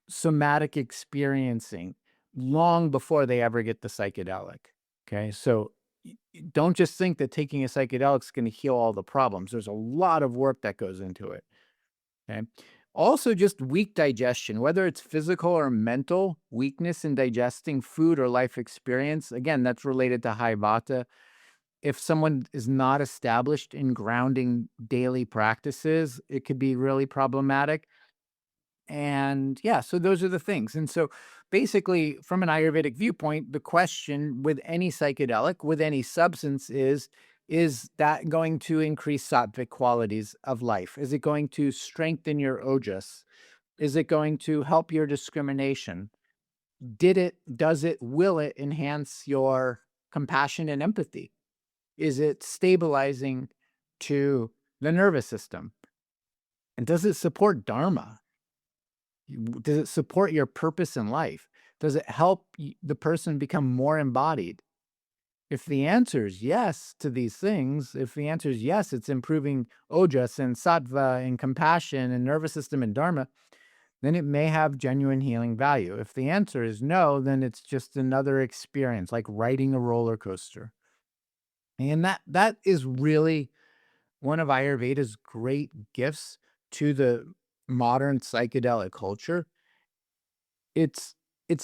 somatic experiencing long before they ever get the psychedelic. Okay. So don't just think that taking a psychedelic is going to heal all the problems. There's a lot of work that goes into it. Okay. Also, just weak digestion, whether it's physical or mental weakness in digesting food or life experience. Again, that's related to high vata. If someone is not established in grounding daily practices, it could be really problematic. And yeah, so those are the things. And so basically, from an Ayurvedic viewpoint, the question with any psychedelic, with any substance is that going to increase sattvic qualities of life? Is it going to strengthen your ojas? Is it going to help your discrimination? Does it, will it enhance your compassion and empathy? Is it stabilizing to the nervous system? And does it support Dharma? Does it support your purpose in life? Does it help the person become more embodied? If the answer is yes to these things, if the answer is yes, it's improving ojas and sattva and compassion and nervous system and dharma, then it may have genuine healing value. If the answer is no, then it's just another experience, like riding a roller coaster. And that is really one of Ayurveda's great gifts to the modern psychedelic culture. It's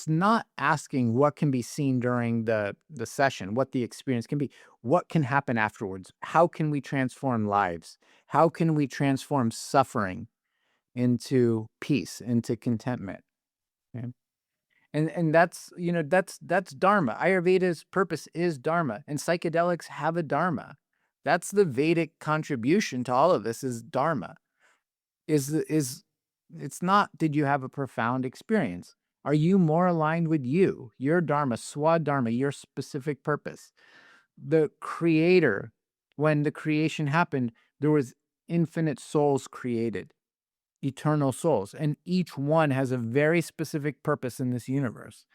not asking what can be seen during the session, what the experience can be, what can happen afterwards, how can we transform lives, how can we transform suffering into peace, into contentment. Okay? And that's that's Dharma. Ayurveda's purpose is Dharma, and psychedelics have a Dharma. That's the Vedic contribution to all of this is Dharma. Is it's not did you have a profound experience? Are you more aligned with you, your Dharma, Swadharma, your specific purpose? The creator, when the creation happened, there was infinite souls created, eternal souls, and each one has a very specific purpose in this universe.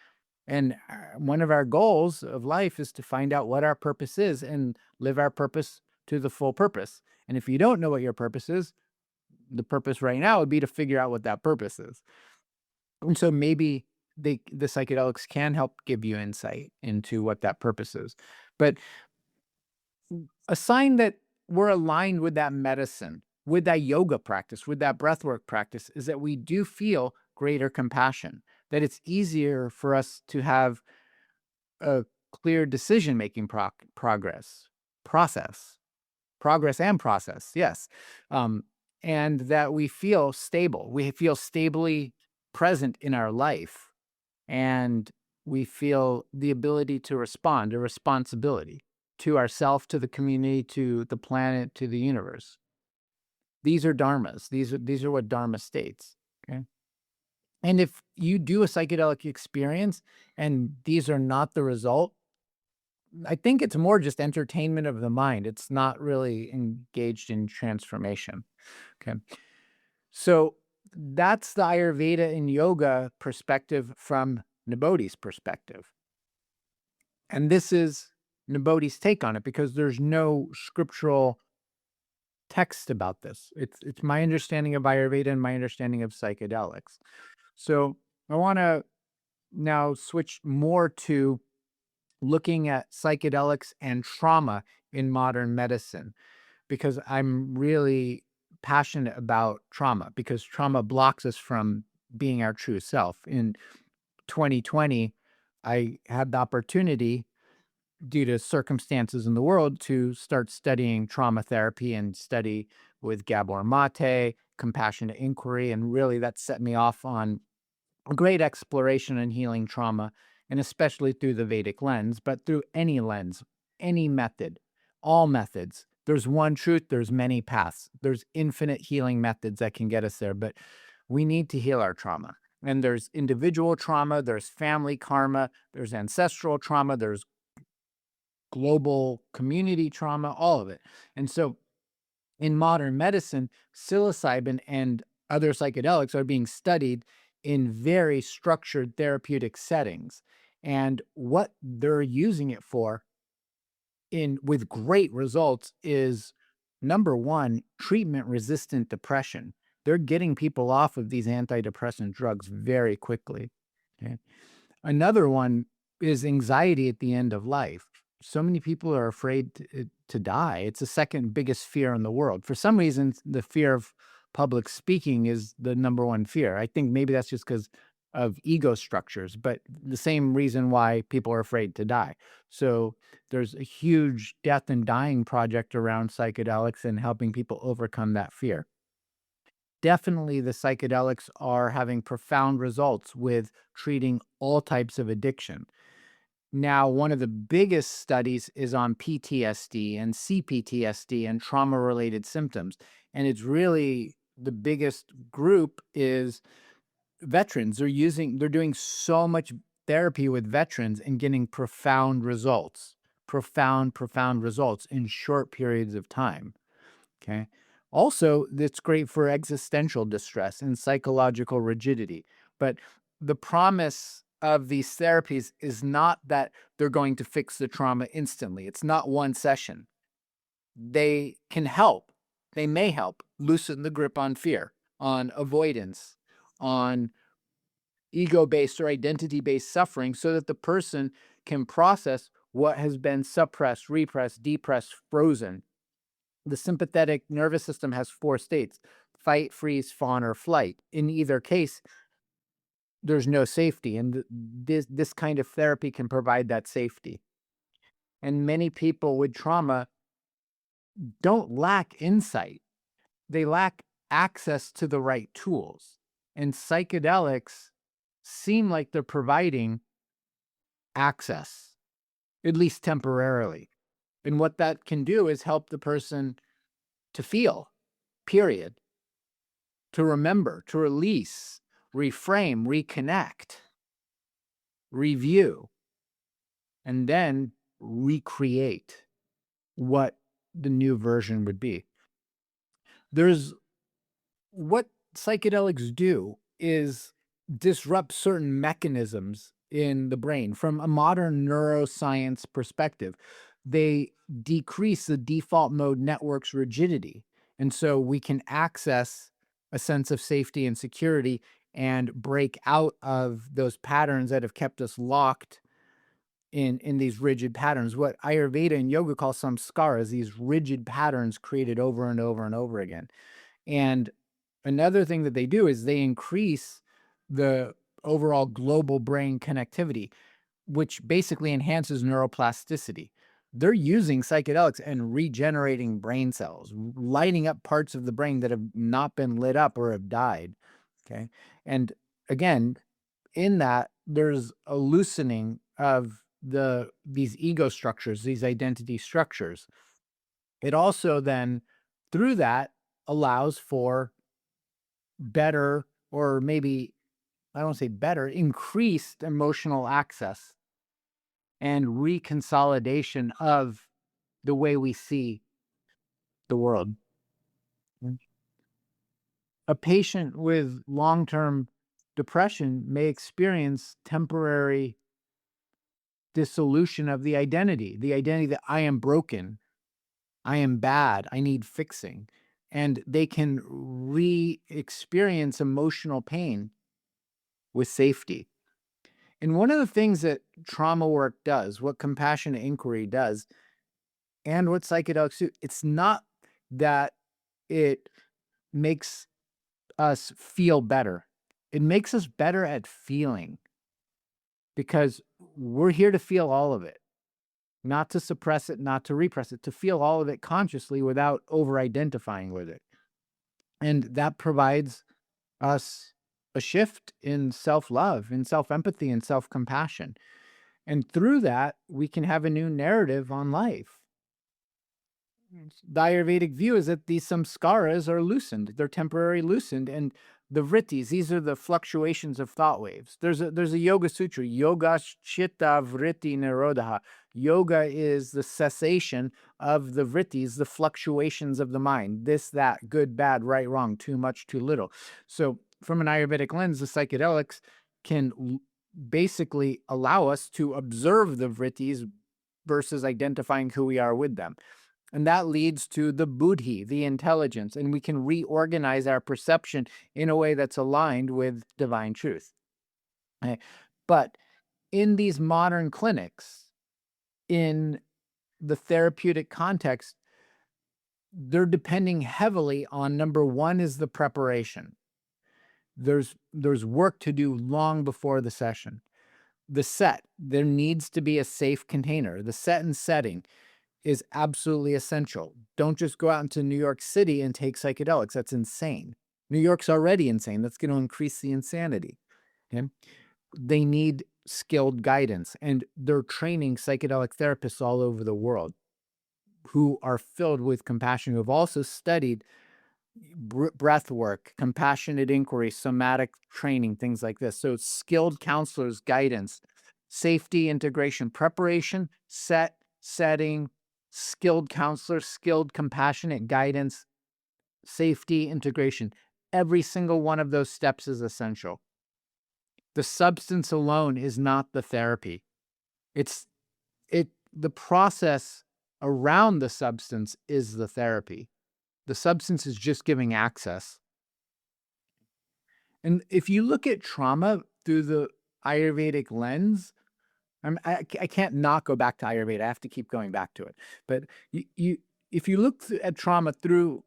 And one of our goals of life is to find out what our purpose is and live our purpose to the full purpose. And if you don't know what your purpose is, the purpose right now would be to figure out what that purpose is. And so maybe the psychedelics can help give you insight into what that purpose is. But a sign that we're aligned with that medicine, with that yoga practice, with that breathwork practice, is that we do feel greater compassion, that it's easier for us to have a clear decision-making process, yes. And that we feel stable. We feel stably present in our life, and we feel the ability to respond, a responsibility. to ourself, to the community, to the planet, to the universe. These are dharmas. These are what dharma states. Okay. And if you do a psychedelic experience and these are not the result, I think it's more just entertainment of the mind. It's not really engaged in transformation. Okay. So that's the Ayurveda and yoga perspective from Nibodhi's perspective. And this is Nibodhi's take on it because there's no scriptural text about this. It's my understanding of Ayurveda and my understanding of psychedelics. So I want to now switch more to looking at psychedelics and trauma in modern medicine because I'm really passionate about trauma because trauma blocks us from being our true self. In 2020, I had the opportunity due to circumstances in the world to start studying trauma therapy and study with Gabor Mate, compassionate inquiry, and really that set me off on a great exploration in healing trauma, and especially through the Vedic lens, but through any lens, any method, all methods. There's one truth, there's many paths. There's infinite healing methods that can get us there, but we need to heal our trauma. And there's individual trauma, there's family karma, there's ancestral trauma, there's global community trauma, all of it. And so in modern medicine, psilocybin and other psychedelics are being studied in very structured therapeutic settings. And what they're using it for with great results is number one, treatment-resistant depression. They're getting people off of these antidepressant drugs very quickly. Okay. Another one is anxiety at the end of life. So many people are afraid to die. It's the second biggest fear in the world. For some reason, the fear of public speaking is the number one fear. I think maybe that's just because of ego structures, but the same reason why people are afraid to die. So there's a huge death and dying project around psychedelics and helping people overcome that fear. Definitely the psychedelics are having profound results with treating all types of addiction. Now, one of the biggest studies is on PTSD and CPTSD and trauma-related symptoms. And it's really the biggest group is veterans. They're doing so much therapy with veterans and getting profound results, profound results in short periods of time. Okay. Also, it's great for existential distress and psychological rigidity. But the promise of these therapies is not that they're going to fix the trauma instantly. It's not one session. They can help. They may help loosen the grip on fear, on avoidance, on ego-based or identity-based suffering so that the person can process what has been suppressed, repressed, depressed, frozen. The sympathetic nervous system has 4 states: fight, freeze, fawn, or flight. In either case, there's no safety, and this kind of therapy can provide that safety. And many people with trauma don't lack insight. They lack access to the right tools. And psychedelics seem like they're providing access, at least temporarily. And what that can do is help the person to feel, period. To remember, to release, reframe, reconnect, review, and then recreate what the new version would be. There's what psychedelics do is disrupt certain mechanisms in the brain from a modern neuroscience perspective. They decrease the default mode network's rigidity. And so we can access a sense of safety and security and break out of those patterns that have kept us locked in these rigid patterns. What Ayurveda and yoga call samskaras, these rigid patterns created over and over and over again. And another thing that they do is they increase the overall global brain connectivity, which basically enhances neuroplasticity. They're using psychedelics and regenerating brain cells, lighting up parts of the brain that have not been lit up or have died. Okay. And again, in that, there's a loosening of these ego structures, these identity structures. It also then, through that, allows for better, or maybe I don't say better, increased emotional access and reconsolidation of the way we see the world. A patient with long-term depression may experience temporary dissolution of the identity that I am broken, I am bad, I need fixing. And they can re-experience emotional pain with safety. And one of the things that trauma work does, what compassionate inquiry does, and what psychedelics do, it's not that it makes us feel better. It makes us better at feeling, because we're here to feel all of it, not to suppress it, not to repress it, to feel all of it consciously without over-identifying with it. And that provides us a shift in self-love, in self-empathy, and self-compassion. And through that, we can have a new narrative on life. The Ayurvedic view is that these samskaras are loosened. They're temporarily loosened. And the vrittis, these are the fluctuations of thought waves. There's a yoga sutra, yoga chitta vritti nirodha. Yoga is the cessation of the vrittis, the fluctuations of the mind. This, that, good, bad, right, wrong, too much, too little. So from an Ayurvedic lens, the psychedelics can basically allow us to observe the vrittis versus identifying who we are with them. And that leads to the buddhi, the intelligence, and we can reorganize our perception in a way that's aligned with divine truth. Okay. But in these modern clinics, in the therapeutic context, they're depending heavily on, number one is the preparation. There's work to do long before the session. The set, there needs to be a safe container. The set and setting is absolutely essential. Don't just go out into New York City and take psychedelics. That's insane. New York's already insane. That's going to increase the insanity. Okay? They need skilled guidance, and they're training psychedelic therapists all over the world who are filled with compassion, who have also studied breath work, compassionate inquiry, somatic training, things like this. So skilled counselors, guidance, safety, integration, preparation, setting, skilled counselor, skilled compassionate guidance, safety, integration. Every single one of those steps is essential. The substance alone is not the therapy. The process around the substance is the therapy. The substance is just giving access. And if you look at trauma through the Ayurvedic lens, I can't not go back to Ayurveda. I have to keep going back to it. But if you look at trauma through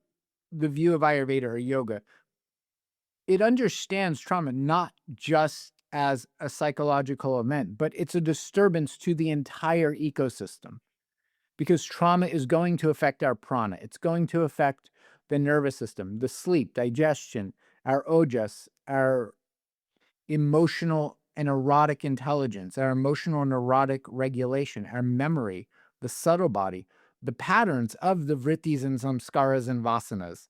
the view of Ayurveda or yoga, it understands trauma not just as a psychological event, but it's a disturbance to the entire ecosystem. Because trauma is going to affect our prana. It's going to affect the nervous system, the sleep, digestion, our ojas, our emotional and erotic intelligence, our emotional and erotic regulation, our memory, the subtle body, the patterns of the vrittis and samskaras and vasanas.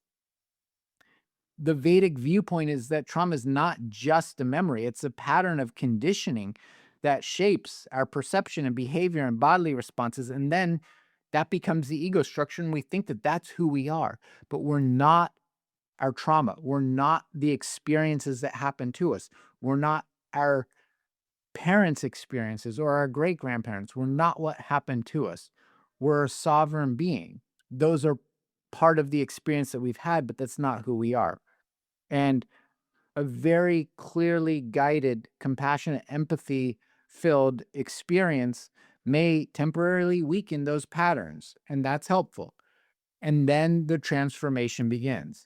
The Vedic viewpoint is that trauma is not just a memory. It's a pattern of conditioning that shapes our perception and behavior and bodily responses. And then that becomes the ego structure, and we think that that's who we are. But we're not our trauma. We're not the experiences that happen to us. We're not our parents' experiences or our great-grandparents. We're not what happened to us. We're a sovereign being. Those are part of the experience that we've had, but that's not who we are. And a very clearly guided, compassionate, empathy-filled experience may temporarily weaken those patterns, and that's helpful. And then the transformation begins.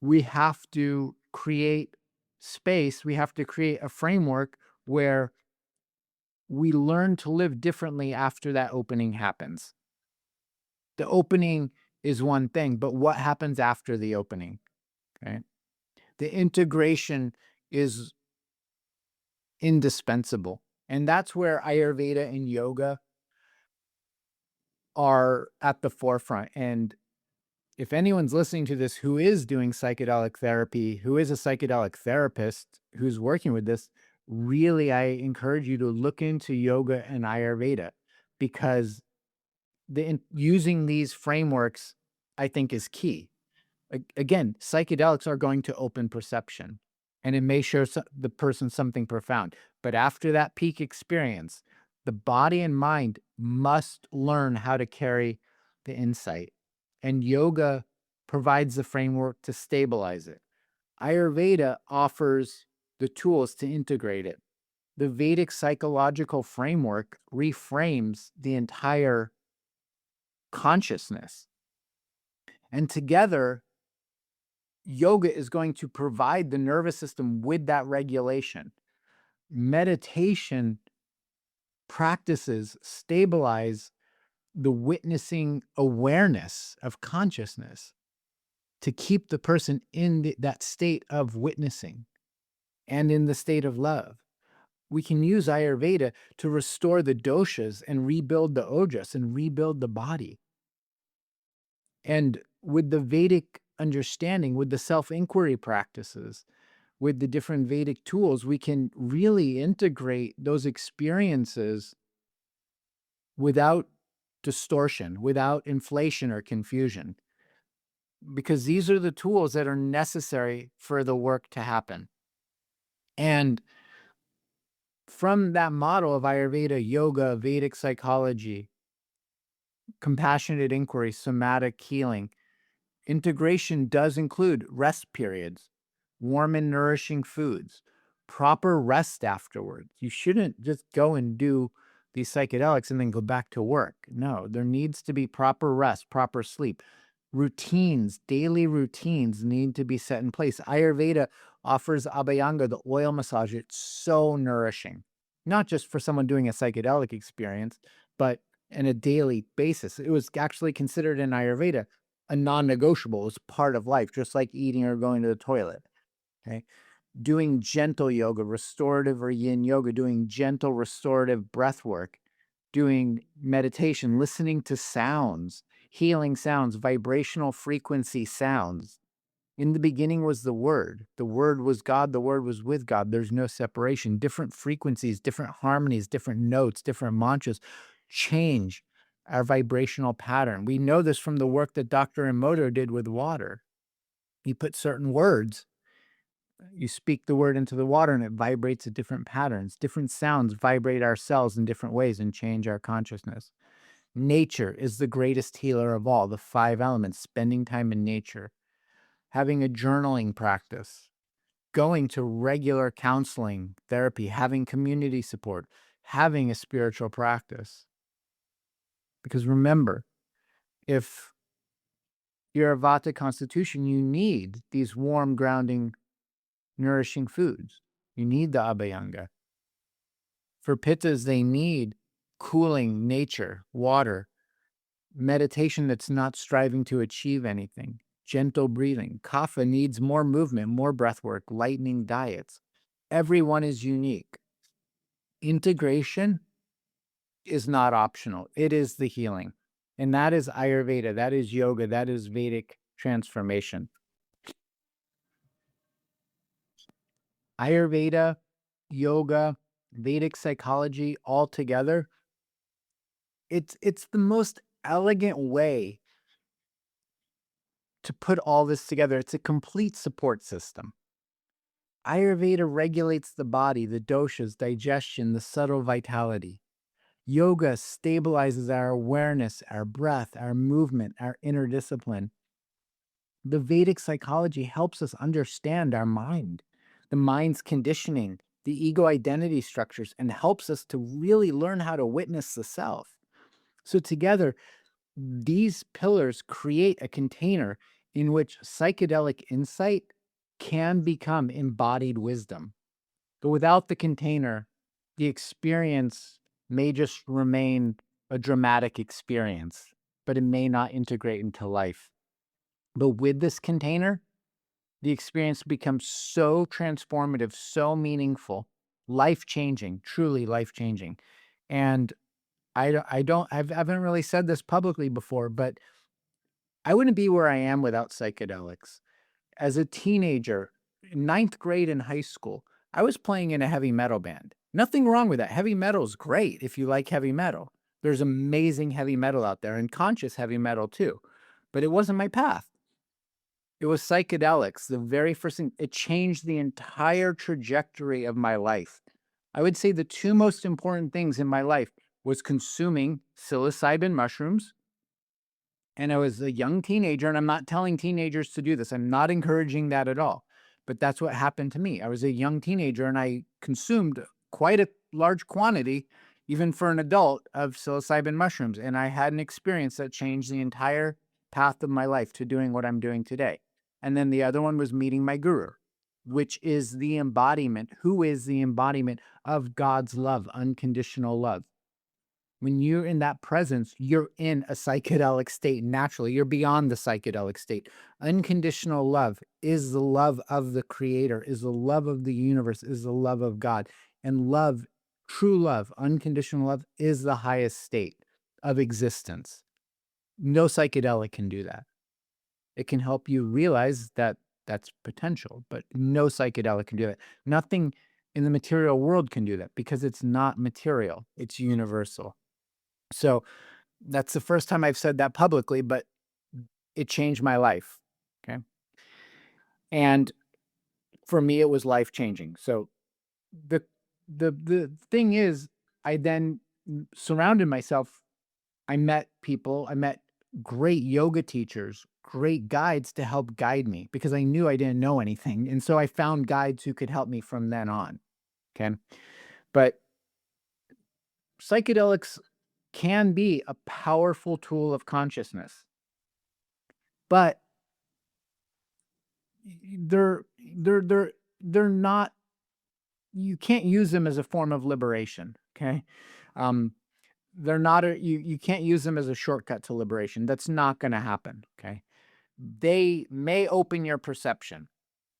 We have to create space, we have to create a framework where we learn to live differently after that opening happens. The opening is one thing, but what happens after the opening? Okay? The integration is indispensable. And that's where Ayurveda and yoga are at the forefront. And if anyone's listening to this who is doing psychedelic therapy, who is a psychedelic therapist, who's working with this, really, I encourage you to look into yoga and Ayurveda, because using these frameworks, I think, is key. Again, psychedelics are going to open perception, and it may show the person something profound. But after that peak experience, the body and mind must learn how to carry the insight. And yoga provides the framework to stabilize it. Ayurveda offers the tools to integrate it. The Vedic psychological framework reframes the entire consciousness. And together, yoga is going to provide the nervous system with that regulation. Meditation practices stabilize the witnessing awareness of consciousness to keep the person in that state of witnessing and in the state of love. We can use Ayurveda to restore the doshas and rebuild the ojas and rebuild the body. And with the Vedic understanding, with the self-inquiry practices, with the different Vedic tools, we can really integrate those experiences without distortion, without inflation or confusion, because these are the tools that are necessary for the work to happen. And from that model of Ayurveda, yoga, Vedic psychology, compassionate inquiry, somatic healing, integration does include rest periods, warm and nourishing foods, proper rest afterwards. You shouldn't just go and do these psychedelics and then go back to work. No, there needs to be proper rest, proper sleep. Routines, daily routines need to be set in place. Ayurveda offers Abhyanga, the oil massage. It's so nourishing, not just for someone doing a psychedelic experience, but on a daily basis. It was actually considered in Ayurveda a non-negotiable. It was part of life, just like eating or going to the toilet. Okay. Doing gentle yoga, restorative or yin yoga, doing gentle restorative breath work, doing meditation, listening to sounds, healing sounds, vibrational frequency sounds. In the beginning was the Word. The Word was God. The Word was with God. There's no separation. Different frequencies, different harmonies, different notes, different mantras change our vibrational pattern. We know this from the work that Dr. Emoto did with water. He put certain words, you speak the word into the water and it vibrates at different patterns. Different sounds vibrate our cells in different ways and change our consciousness. Nature is the greatest healer of all, the 5 elements, spending time in nature, having a journaling practice, going to regular counseling, therapy, having community support, having a spiritual practice. Because remember, if you're a vata constitution, you need these warm, grounding, nourishing foods. You need the abhyanga. For pittas, they need cooling nature, water, meditation that's not striving to achieve anything, gentle breathing. Kapha needs more movement, more breath work, lightening diets. Everyone is unique. Integration is not optional. It is the healing. And that is Ayurveda, that is yoga, that is Vedic transformation. Ayurveda, yoga, Vedic psychology all together, it's the most elegant way to put all this together. It's a complete support system. Ayurveda regulates the body, the doshas, digestion, the subtle vitality. Yoga stabilizes our awareness, our breath, our movement, our inner discipline. The Vedic psychology helps us understand our mind, the mind's conditioning, the ego identity structures, and helps us to really learn how to witness the self. So together, these pillars create a container in which psychedelic insight can become embodied wisdom. But without the container, the experience may just remain a dramatic experience, but it may not integrate into life. But with this container, the experience becomes so transformative, so meaningful, life-changing, truly life-changing. And I haven't really said this publicly before, but I wouldn't be where I am without psychedelics. As a teenager, ninth grade in high school, I was playing in a heavy metal band. Nothing wrong with that. Heavy metal is great if you like heavy metal. There's amazing heavy metal out there and conscious heavy metal too. But it wasn't my path. It was psychedelics. The very first thing, it changed the entire trajectory of my life. I would say the two most important things in my life was consuming psilocybin mushrooms, and I was a young teenager, and I'm not telling teenagers to do this. I'm not encouraging that at all. But that's what happened to me. I was a young teenager, and I consumed quite a large quantity, even for an adult, of psilocybin mushrooms. And I had an experience that changed the entire path of my life to doing what I'm doing today. And then the other one was meeting my guru, which is the embodiment, who is the embodiment of God's love, unconditional love. When you're in that presence, you're in a psychedelic state naturally. You're beyond the psychedelic state. Unconditional love is the love of the Creator, is the love of the universe, is the love of God. And love, true love, unconditional love, is the highest state of existence. No psychedelic can do that. It can help you realize that that's potential, but no psychedelic can do it. Nothing in the material world can do that because it's not material, it's universal. So that's the first time I've said that publicly, but it changed my life. Okay. And for me, it was life changing. So the thing is, I then surrounded myself. I met people, I met great yoga teachers, great guides to help guide me because I knew I didn't know anything. And so I found guides who could help me from then on. Okay. But psychedelics can be a powerful tool of consciousness, but they're they're they're they're not, you can't use them as a form of liberation. Okay. um they're not you can't use them as a shortcut to liberation. That's not going to happen. Okay. They may open your perception,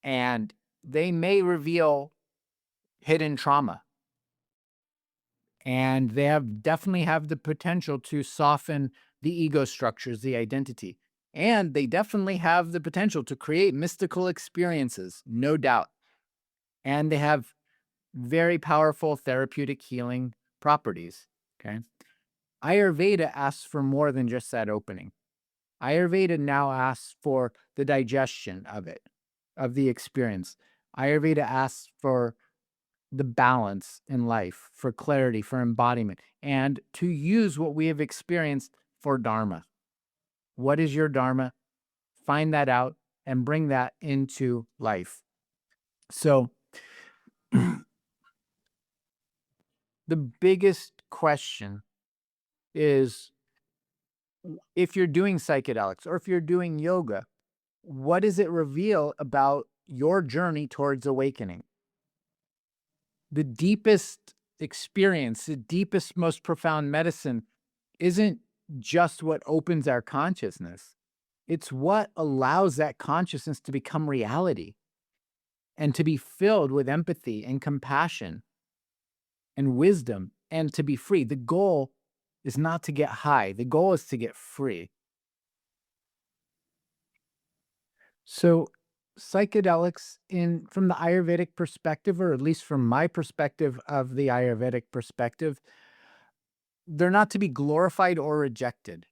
and they may reveal hidden trauma, and they definitely have the potential to soften the ego structures, the identity. And they definitely have the potential to create mystical experiences, no doubt. And they have very powerful therapeutic healing properties. Okay. Ayurveda asks for more than just that opening. Ayurveda now asks for the digestion of it, of the experience. Ayurveda asks for the balance in life, for clarity, for embodiment, and to use what we have experienced for Dharma. What is your Dharma? Find that out and bring that into life. So, the biggest question is, if you're doing psychedelics or if you're doing yoga, what does it reveal about your journey towards awakening? The deepest experience, the deepest, most profound medicine isn't just what opens our consciousness. It's what allows that consciousness to become reality and to be filled with empathy and compassion and wisdom and to be free. The goal is not to get high. The goal is to get free. So psychedelics, from the Ayurvedic perspective, or at least from my perspective of the Ayurvedic perspective, they're not to be glorified or rejected.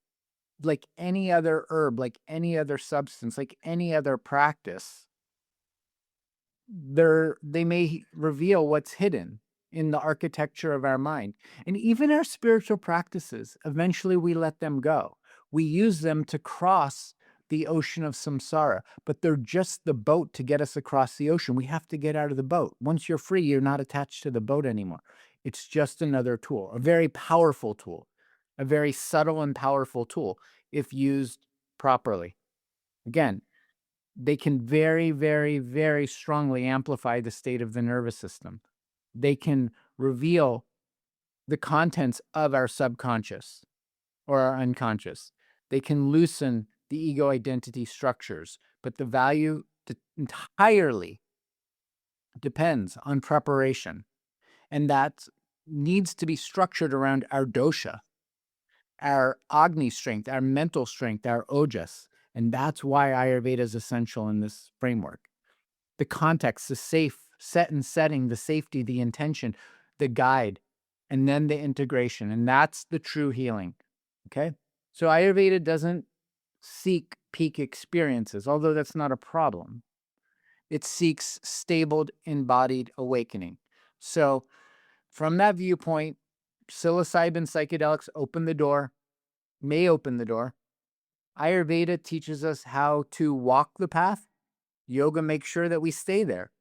Like any other herb, like any other substance, like any other practice, they may reveal what's hidden in the architecture of our mind. And even our spiritual practices, eventually we let them go. We use them to cross the ocean of samsara, but they're just the boat to get us across the ocean. We have to get out of the boat. Once you're free, you're not attached to the boat anymore. It's just another tool, a very powerful tool, a very subtle and powerful tool if used properly. Again, they can very, very, very strongly amplify the state of the nervous system. They can reveal the contents of our subconscious or our unconscious. They can loosen the ego identity structures, but the value entirely depends on preparation. And that needs to be structured around our dosha, our Agni strength, our mental strength, our Ojas. And that's why Ayurveda is essential in this framework. The context, the safe set and setting, the safety, the intention, the guide, and then the integration. And that's the true healing. Okay. So Ayurveda doesn't seek peak experiences, although that's not a problem. It seeks stable, embodied awakening. So from that viewpoint, psilocybin psychedelics may open the door. Ayurveda teaches us how to walk the path. Yoga makes sure that we stay there.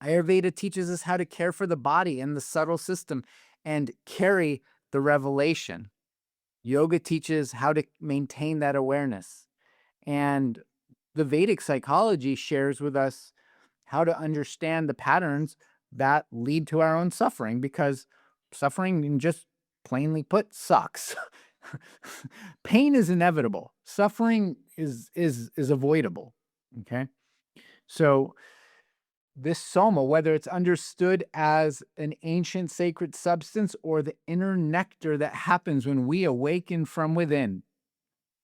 Ayurveda teaches us how to care for the body and the subtle system and carry the revelation. Yoga teaches how to maintain that awareness. And the Vedic psychology shares with us how to understand the patterns that lead to our own suffering, because suffering, just plainly put, sucks. Pain is inevitable. Suffering is avoidable. Okay? So this soma, whether it's understood as an ancient sacred substance or the inner nectar that happens when we awaken from within,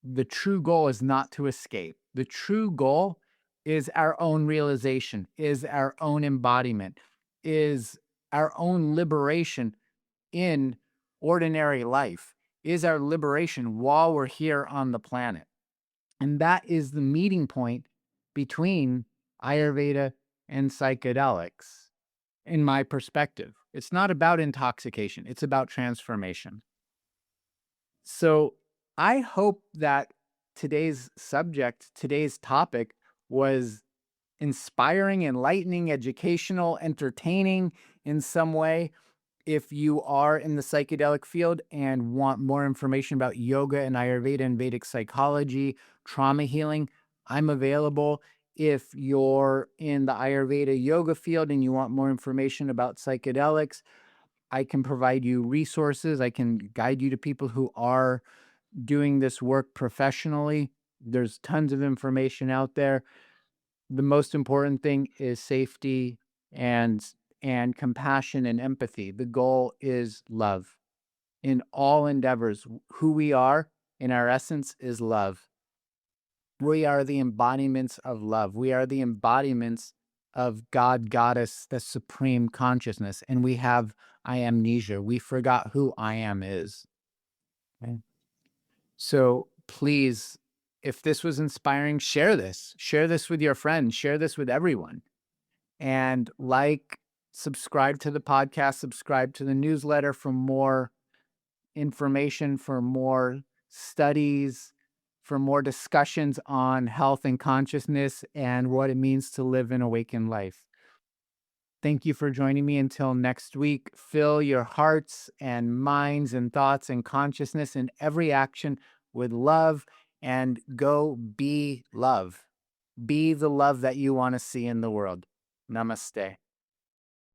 the true goal is not to escape. The true goal is our own realization, is our own embodiment, is our own liberation in ordinary life, is our liberation while we're here on the planet. And that is the meeting point between Ayurveda and psychedelics, in my perspective. It's not about intoxication, it's about transformation. So I hope that today's topic was inspiring, enlightening, educational, entertaining in some way. If you are in the psychedelic field and want more information about yoga and Ayurveda and Vedic psychology, trauma healing, I'm available. If you're in the Ayurveda yoga field and you want more information about psychedelics, I can provide you resources. I can guide you to people who are doing this work professionally. There's tons of information out there. The most important thing is safety and compassion and empathy. The goal is love. In all endeavors, who we are in our essence is love. We are the embodiments of love. We are the embodiments of God, Goddess, the supreme consciousness. And we have amnesia. We forgot who I am is. Okay? So please, if this was inspiring, share this. Share this with your friends. Share this with everyone. And subscribe to the podcast, subscribe to the newsletter for more information, for more studies, for more discussions on health and consciousness and what it means to live an awakened life. Thank you for joining me. Until next week, fill your hearts and minds and thoughts and consciousness in every action with love, and go be love. Be the love that you want to see in the world. Namaste.